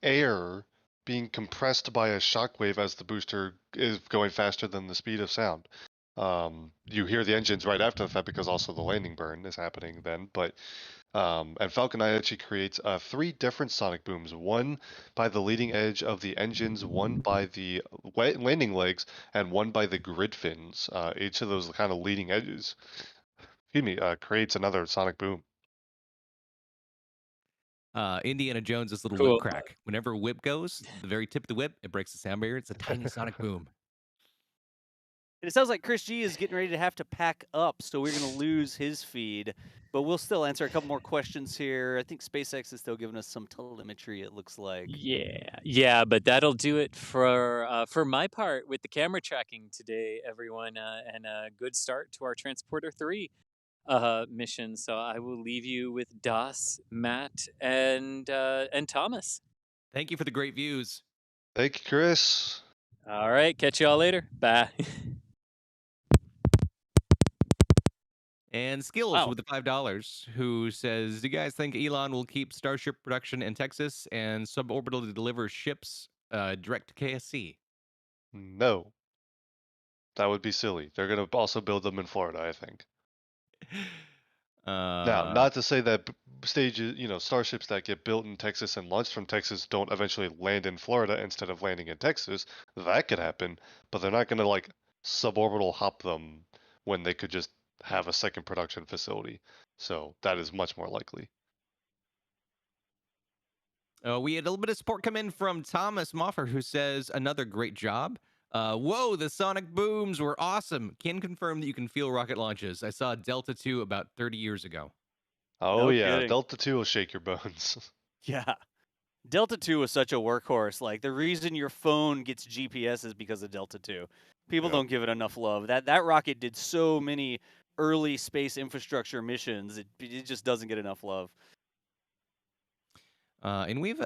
air being compressed by a shockwave as the booster is going faster than the speed of sound. You hear the engines right after the fact because also the landing burn is happening then. But and Falcon 9 actually creates 3 different sonic booms: one by the leading edge of the engines, one by the landing legs, and one by the grid fins. Each of those kind of leading edges, creates another sonic boom. Indiana Jones' little Cool. whip crack. Whenever a whip goes, the very tip of the whip, it breaks the sound barrier. It's a tiny sonic boom. And it sounds like Chris G is getting ready to have to pack up, so we're going to lose his feed. But we'll still answer a couple more questions here. I think SpaceX is still giving us some telemetry, it looks like. Yeah, but that'll do it for my part with the camera tracking today, everyone, and a good start to our Transporter-3 mission. So I will leave you with Das, Matt, and Thomas. Thank you for the great views. Thank you, Chris. All right, catch you all later. Bye. And Skills with the $5, who says, do you guys think Elon will keep Starship production in Texas and suborbital to deliver ships direct to KSC? No. That would be silly. They're going to also build them in Florida, I think. Now, not to say that starships that get built in Texas and launched from Texas don't eventually land in Florida instead of landing in Texas. That could happen, but they're not going to like suborbital hop them when they could just have a second production facility. So that is much more likely. We had a little bit of support come in from Thomas Moffer, who says, another great job. Whoa, the sonic booms were awesome. Can confirm that you can feel rocket launches. I saw Delta 2 about 30 years ago. Oh, No yeah. kidding. Delta 2 will shake your bones. Yeah. Delta 2 was such a workhorse. Like, the reason your phone gets GPS is because of Delta 2. People don't give it enough love. That rocket did so many early space infrastructure missions. It just doesn't get enough love. And we've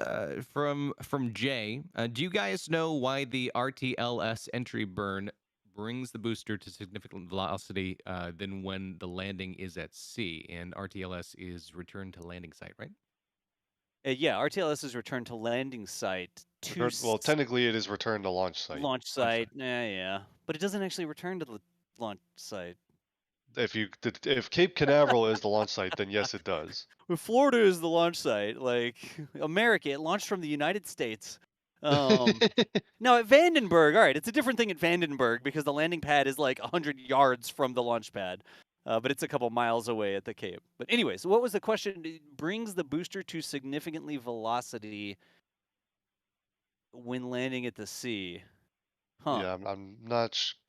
from Jay, do you guys know why the RTLS entry burn brings the booster to significant velocity than when the landing is at sea? And RTLS is return to landing site, right? Yeah, RTLS is return to landing site. Well, technically it is return to launch site. Launch site, yeah. But it doesn't actually return to the launch site. If Cape Canaveral is the launch site, then yes, it does. Well, Florida is the launch site. Like, America, it launched from the United States. Now, at Vandenberg, all right, it's a different thing at Vandenberg because the landing pad is like 100 yards from the launch pad. But it's a couple miles away at the Cape. But anyways, what was the question? It brings the booster to significantly velocity when landing at the sea. Huh. Yeah,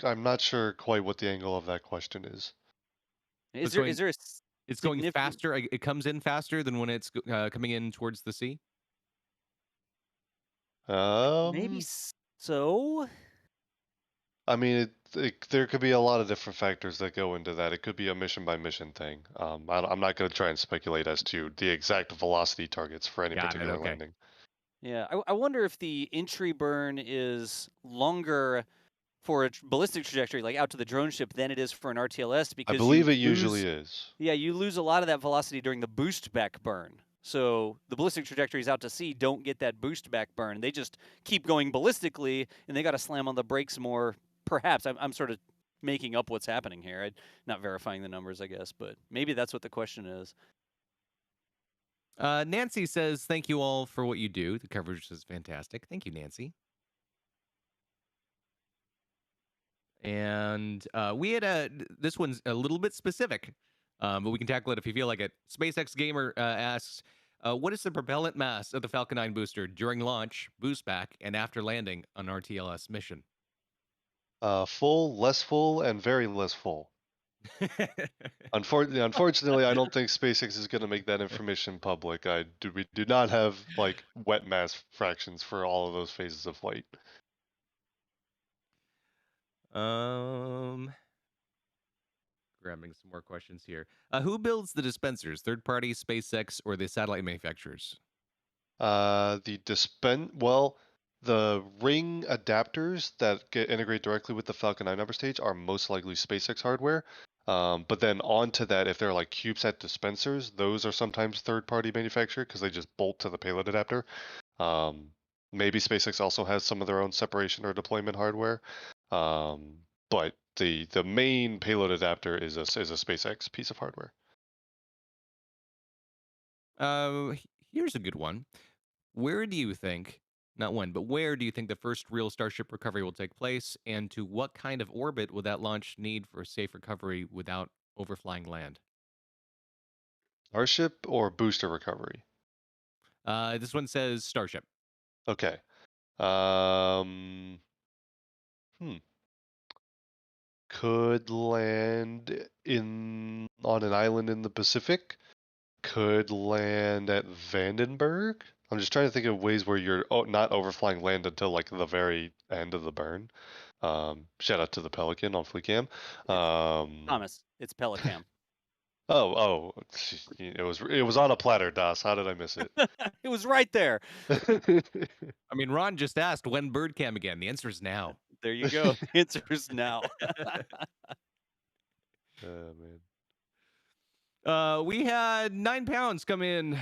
I'm not sure quite what the angle of that question is. Is there a It's going faster. It comes in faster than when it's coming in towards the sea. Maybe so. I mean, there could be a lot of different factors that go into that. It could be a mission by mission thing. I'm not going to try and speculate as to the exact velocity targets for any particular landing. Yeah, I wonder if the entry burn is longer for a ballistic trajectory, like out to the drone ship, than it is for an RTLS. Because I believe it usually is. Yeah, you lose a lot of that velocity during the boost back burn. So the ballistic trajectories out to sea don't get that boost back burn. They just keep going ballistically, and they got to slam on the brakes more. Perhaps I'm sort of making up what's happening here. I'm not verifying the numbers, I guess, but maybe that's what the question is. Nancy says, "Thank you all for what you do. The coverage is fantastic. Thank you, Nancy." And we had this one's a little bit specific, but we can tackle it if you feel like it. SpaceX Gamer asks, "What is the propellant mass of the Falcon 9 booster during launch, boost back, and after landing on RTLS mission?" Full, less full, and very less full. Unfortunately, I don't think SpaceX is going to make that information public. We do not have like wet mass fractions for all of those phases of flight. Grabbing some more questions here. Who builds the dispensers? Third party, SpaceX, or the satellite manufacturers? The ring adapters that get integrate directly with the Falcon 9 upper stage are most likely SpaceX hardware. But then onto that, if they're like CubeSat dispensers, those are sometimes third-party manufacturer because they just bolt to the payload adapter. Maybe SpaceX also has some of their own separation or deployment hardware. But the main payload adapter is a SpaceX piece of hardware. Here's a good one. Where do you think, not when, but where do you think the first real Starship recovery will take place, and to what kind of orbit will that launch need for safe recovery without overflying land? Starship or booster recovery? This one says Starship. Okay. Could land on an island in the Pacific. Could land at Vandenberg. I'm just trying to think of ways where you're not overflying land until like the very end of the burn. Shout out to the Pelican on FleetCam. Thomas, it's Pelicam. It was on a platter, Das. How did I miss it? It was right there. I mean, Ron just asked when birdcam again. The answer is now. There you go. The answer is now. Oh man. We had 9 pounds come in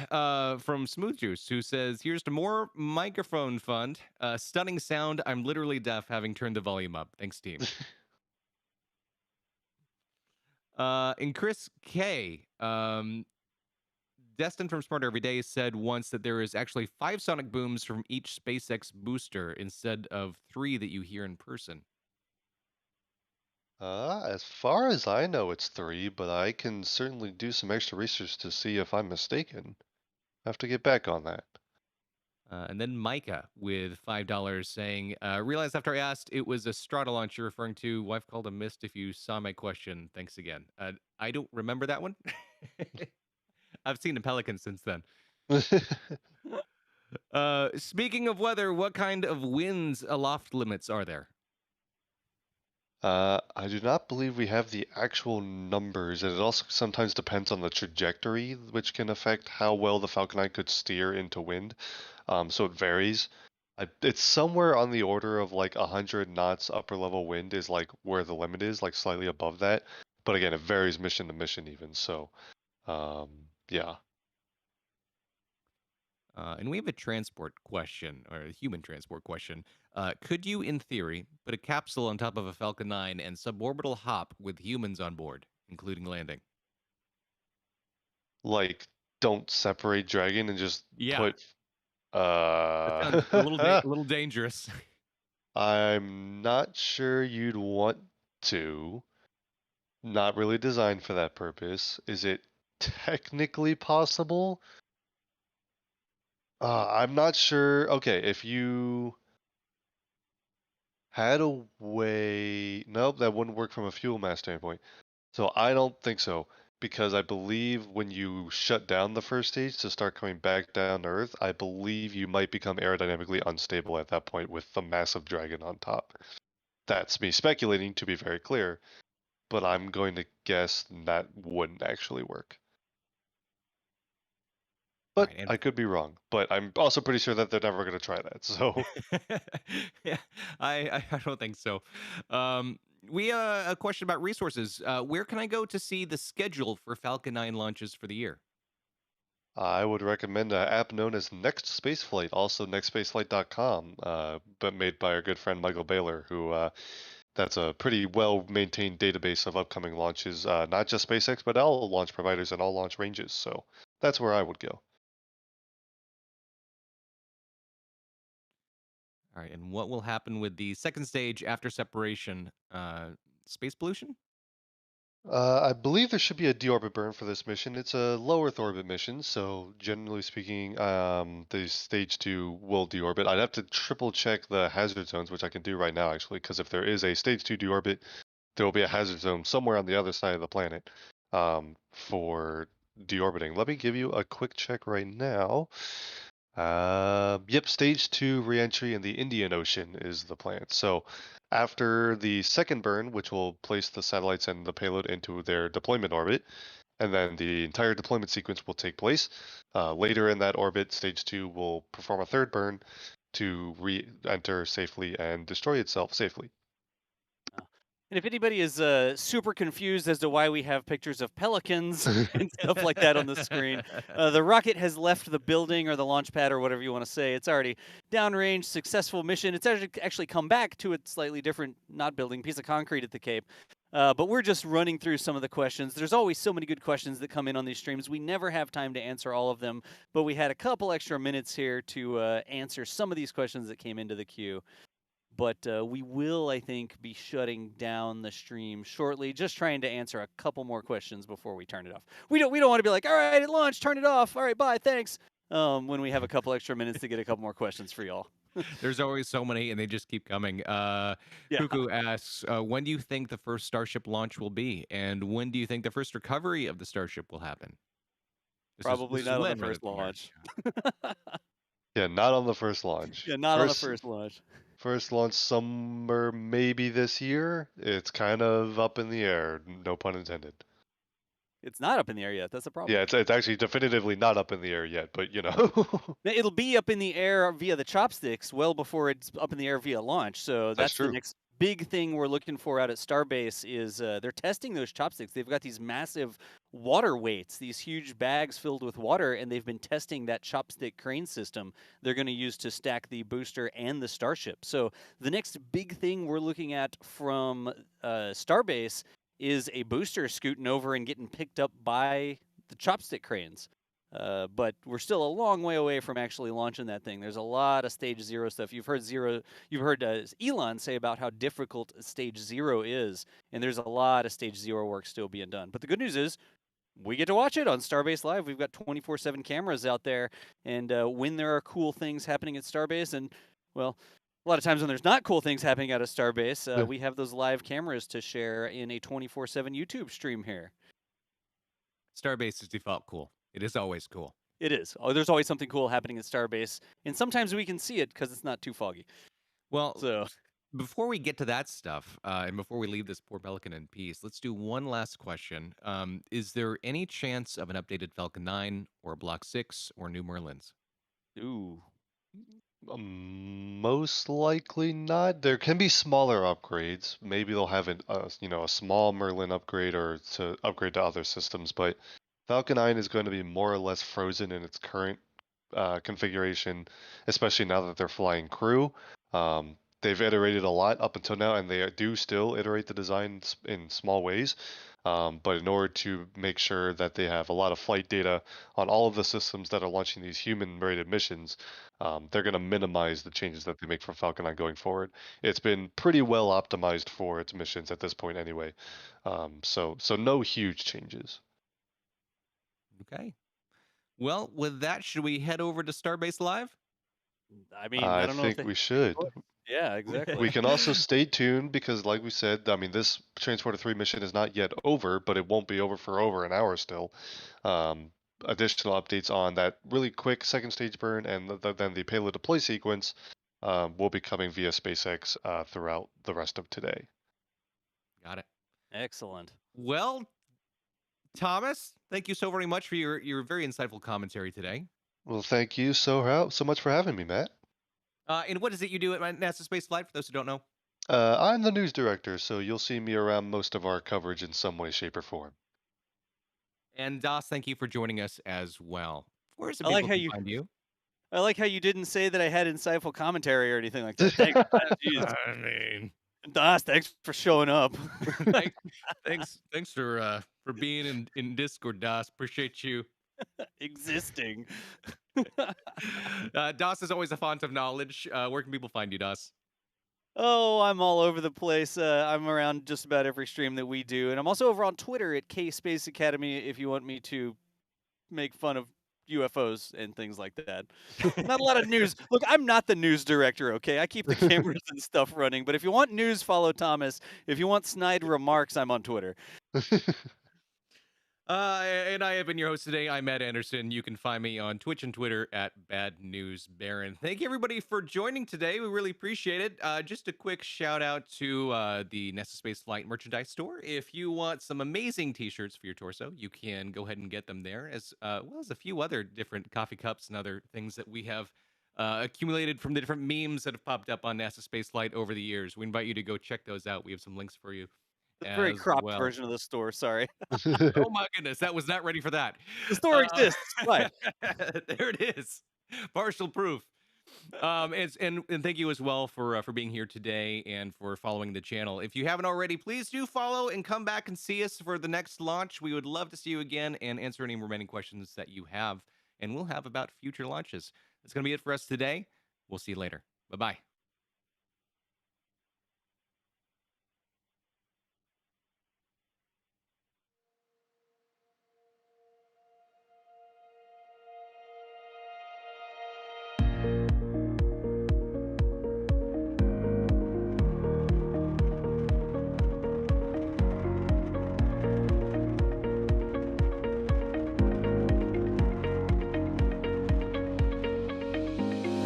from Smooth Juice, who says, "Here's to more microphone fund. Stunning sound. I'm literally deaf, having turned the volume up. Thanks, team." And Chris K, Destin from Smarter Every Day, said once that there is actually 5 sonic booms from each SpaceX booster instead of 3 that you hear in person. As far as I know, it's 3, but I can certainly do some extra research to see if I'm mistaken. I have to get back on that. And then Micah with $5 saying, "Realized after I asked it was a Strata launch you're referring to. Wife called a missed if you saw my question. Thanks again." I don't remember that one. I've seen the Pelican since then. Speaking of weather, what kind of winds aloft limits are there? I do not believe we have the actual numbers, and it also sometimes depends on the trajectory, which can affect how well the Falcon 9 could steer into wind. So it varies. It's somewhere on the order of like 100 knots upper level wind is like where the limit is, like slightly above that. But again, it varies mission to mission even. So, yeah. And we have a transport question, or a human transport question. Could you, in theory, put a capsule on top of a Falcon 9 and suborbital hop with humans on board, including landing? Like, don't separate Dragon and just put. That sounds a little dangerous. I'm not sure you'd want to. Not really designed for that purpose. Is it technically possible? I'm not sure. Okay, if you had a way... Nope, that wouldn't work from a fuel mass standpoint. So I don't think so, because I believe when you shut down the first stage to start coming back down to Earth, I believe you might become aerodynamically unstable at that point with the massive Dragon on top. That's me speculating, to be very clear, but I'm going to guess that wouldn't actually work. But Right, I could be wrong. But I'm also pretty sure that they're never going to try that. So yeah, I don't think so. We a question about resources. Where can I go to see the schedule for Falcon 9 launches for the year? I would recommend an app known as Next Spaceflight, also nextspaceflight.com, but made by our good friend Michael Baylor, who that's a pretty well-maintained database of upcoming launches, not just SpaceX, but all launch providers and all launch ranges. So that's where I would go. All right, and what will happen with the second stage after separation? Space pollution? I believe there should be a deorbit burn for this mission. It's a low Earth orbit mission, so generally speaking, the stage 2 will deorbit. I'd have to triple check the hazard zones, which I can do right now, actually, because if there is a stage 2 deorbit, there will be a hazard zone somewhere on the other side of the planet for deorbiting. Let me give you a quick check right now. Yep, stage 2 reentry in the Indian Ocean is the plan. So after the second burn, which will place the satellites and the payload into their deployment orbit, and then the entire deployment sequence will take place. Later in that orbit, stage 2 will perform a third burn to re-enter safely and destroy itself safely. And if anybody is super confused as to why we have pictures of pelicans and stuff like that on the screen, the rocket has left the building or the launch pad or whatever you want to say. It's already downrange, successful mission. It's actually come back to a slightly different, not building, piece of concrete at the Cape. But we're just running through some of the questions. There's always so many good questions that come in on these streams. We never have time to answer all of them, but we had a couple extra minutes here to answer some of these questions that came into the queue. But we will, I think, be shutting down the stream shortly. Just trying to answer a couple more questions before we turn it off. We don't want to be like, all right, it launched, turn it off. All right, bye, thanks. When we have a couple extra minutes to get a couple more questions for y'all. There's always so many, and they just keep coming. Cuckoo asks, when do you think the first Starship launch will be? And when do you think the first recovery of the Starship will happen? Probably not on the first launch. Yeah, not on the first launch. Yeah, not on the first launch. First launch summer maybe this year. It's kind of up in the air, no pun intended. It's not up in the air yet. That's a problem. Yeah, it's actually definitively not up in the air yet, but you know. It'll be up in the air via the chopsticks well before it's up in the air via launch. So that's true. The next big thing we're looking for out at Starbase is they're testing those chopsticks. They've got these massive water weights, these huge bags filled with water, and they've been testing that chopstick crane system they're going to use to stack the booster and the Starship. So the next big thing we're looking at from Starbase is a booster scooting over and getting picked up by the chopstick cranes. But we're still a long way away from actually launching that thing. There's a lot of stage 0 stuff. You've heard Elon say about how difficult stage 0 is, and there's a lot of stage 0 work still being done. But the good news is we get to watch it on Starbase Live. We've got 24/7 cameras out there, and when there are cool things happening at Starbase, and well, a lot of times when there's not cool things happening out of Starbase, we have those live cameras to share in a 24/7 YouTube stream here. Starbase is default cool. It is always cool. It is. Oh, there's always something cool happening at Starbase, and sometimes we can see it because it's not too foggy. Well, before we get to that stuff, and before we leave this poor Pelican in peace, let's do one last question. Is there any chance of an updated Falcon 9 or Block 6 or new Merlins? Ooh. Most likely not. There can be smaller upgrades. Maybe they'll have a small Merlin upgrade or to upgrade to other systems, but Falcon 9 is going to be more or less frozen in its current configuration, especially now that they're flying crew. They've iterated a lot up until now, and they do still iterate the design in small ways. But in order to make sure that they have a lot of flight data on all of the systems that are launching these human-rated missions, they're going to minimize the changes that they make for Falcon 9 going forward. It's been pretty well optimized for its missions at this point anyway. So no huge changes. Okay. Well, with that, should we head over to Starbase Live? I mean, I don't know think we should. Yeah, exactly. We can also stay tuned because, like we said, I mean, this Transporter-3 mission is not yet over, but it won't be over for over an hour still. Additional updates on that really quick second stage burn and then the payload deploy sequence will be coming via SpaceX throughout the rest of today. Got it. Excellent. Well, Thomas, thank you so very much for your very insightful commentary today. Well, thank you so much for having me, Matt. And what is it you do at NASASpaceflight, for those who don't know? I'm the news director, so you'll see me around most of our coverage in some way, shape, or form. And Das, thank you for joining us as well. Of course, I like people how can you- find you. I like how you didn't say that I had insightful commentary or anything like that. Thanks, jeez. I mean, Das, thanks for showing up. thanks for being in Discord, Das. Appreciate you. Existing. Das is always a font of knowledge. Where can people find you, Das? Oh, I'm all over the place. I'm around just about every stream that we do, and I'm also over on Twitter at Space Academy if you want me to make fun of UFOs and things like that. Not a lot of news. Look, I'm not the news director, okay? I keep the cameras and stuff running, but if you want news, follow Thomas. If you want snide remarks, I'm on Twitter. And I have been your host today. I'm Matt Anderson. You can find me on Twitch and Twitter at Bad News Baron. Thank you, everybody, for joining today. We really appreciate it. Just a quick shout out to the NASASpaceflight merchandise store. If you want some amazing t-shirts for your torso, you can go ahead and get them there, as well as a few other different coffee cups and other things that we have accumulated from the different memes that have popped up on NASASpaceflight over the years. We invite you to go check those out. We have some links for you. It's a very as cropped well. version of the store, sorry. Oh my goodness, that was not ready for that. The store exists. Right. There it is. Partial proof. And thank you as well for being here today and for following the channel. If you haven't already, please do follow and come back and see us for the next launch. We would love to see you again and answer any remaining questions that you have, and we'll have about future launches. That's going to be it for us today. We'll see you later. Bye-bye.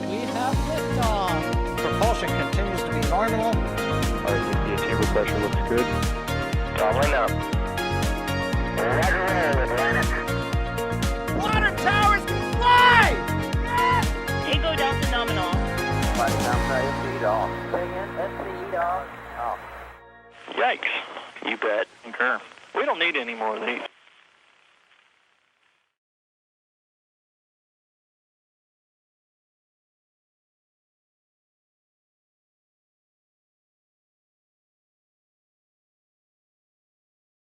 We have liftoff. Propulsion continues to be normal. The chamber pressure looks good. Doubling up. Roger roll, Atlantic. Water towers, fly! Yes! Tango Delta nominal. Flight down speed off. Say again, speed off. Off. Yikes. You bet. Concur. We don't need any more of these.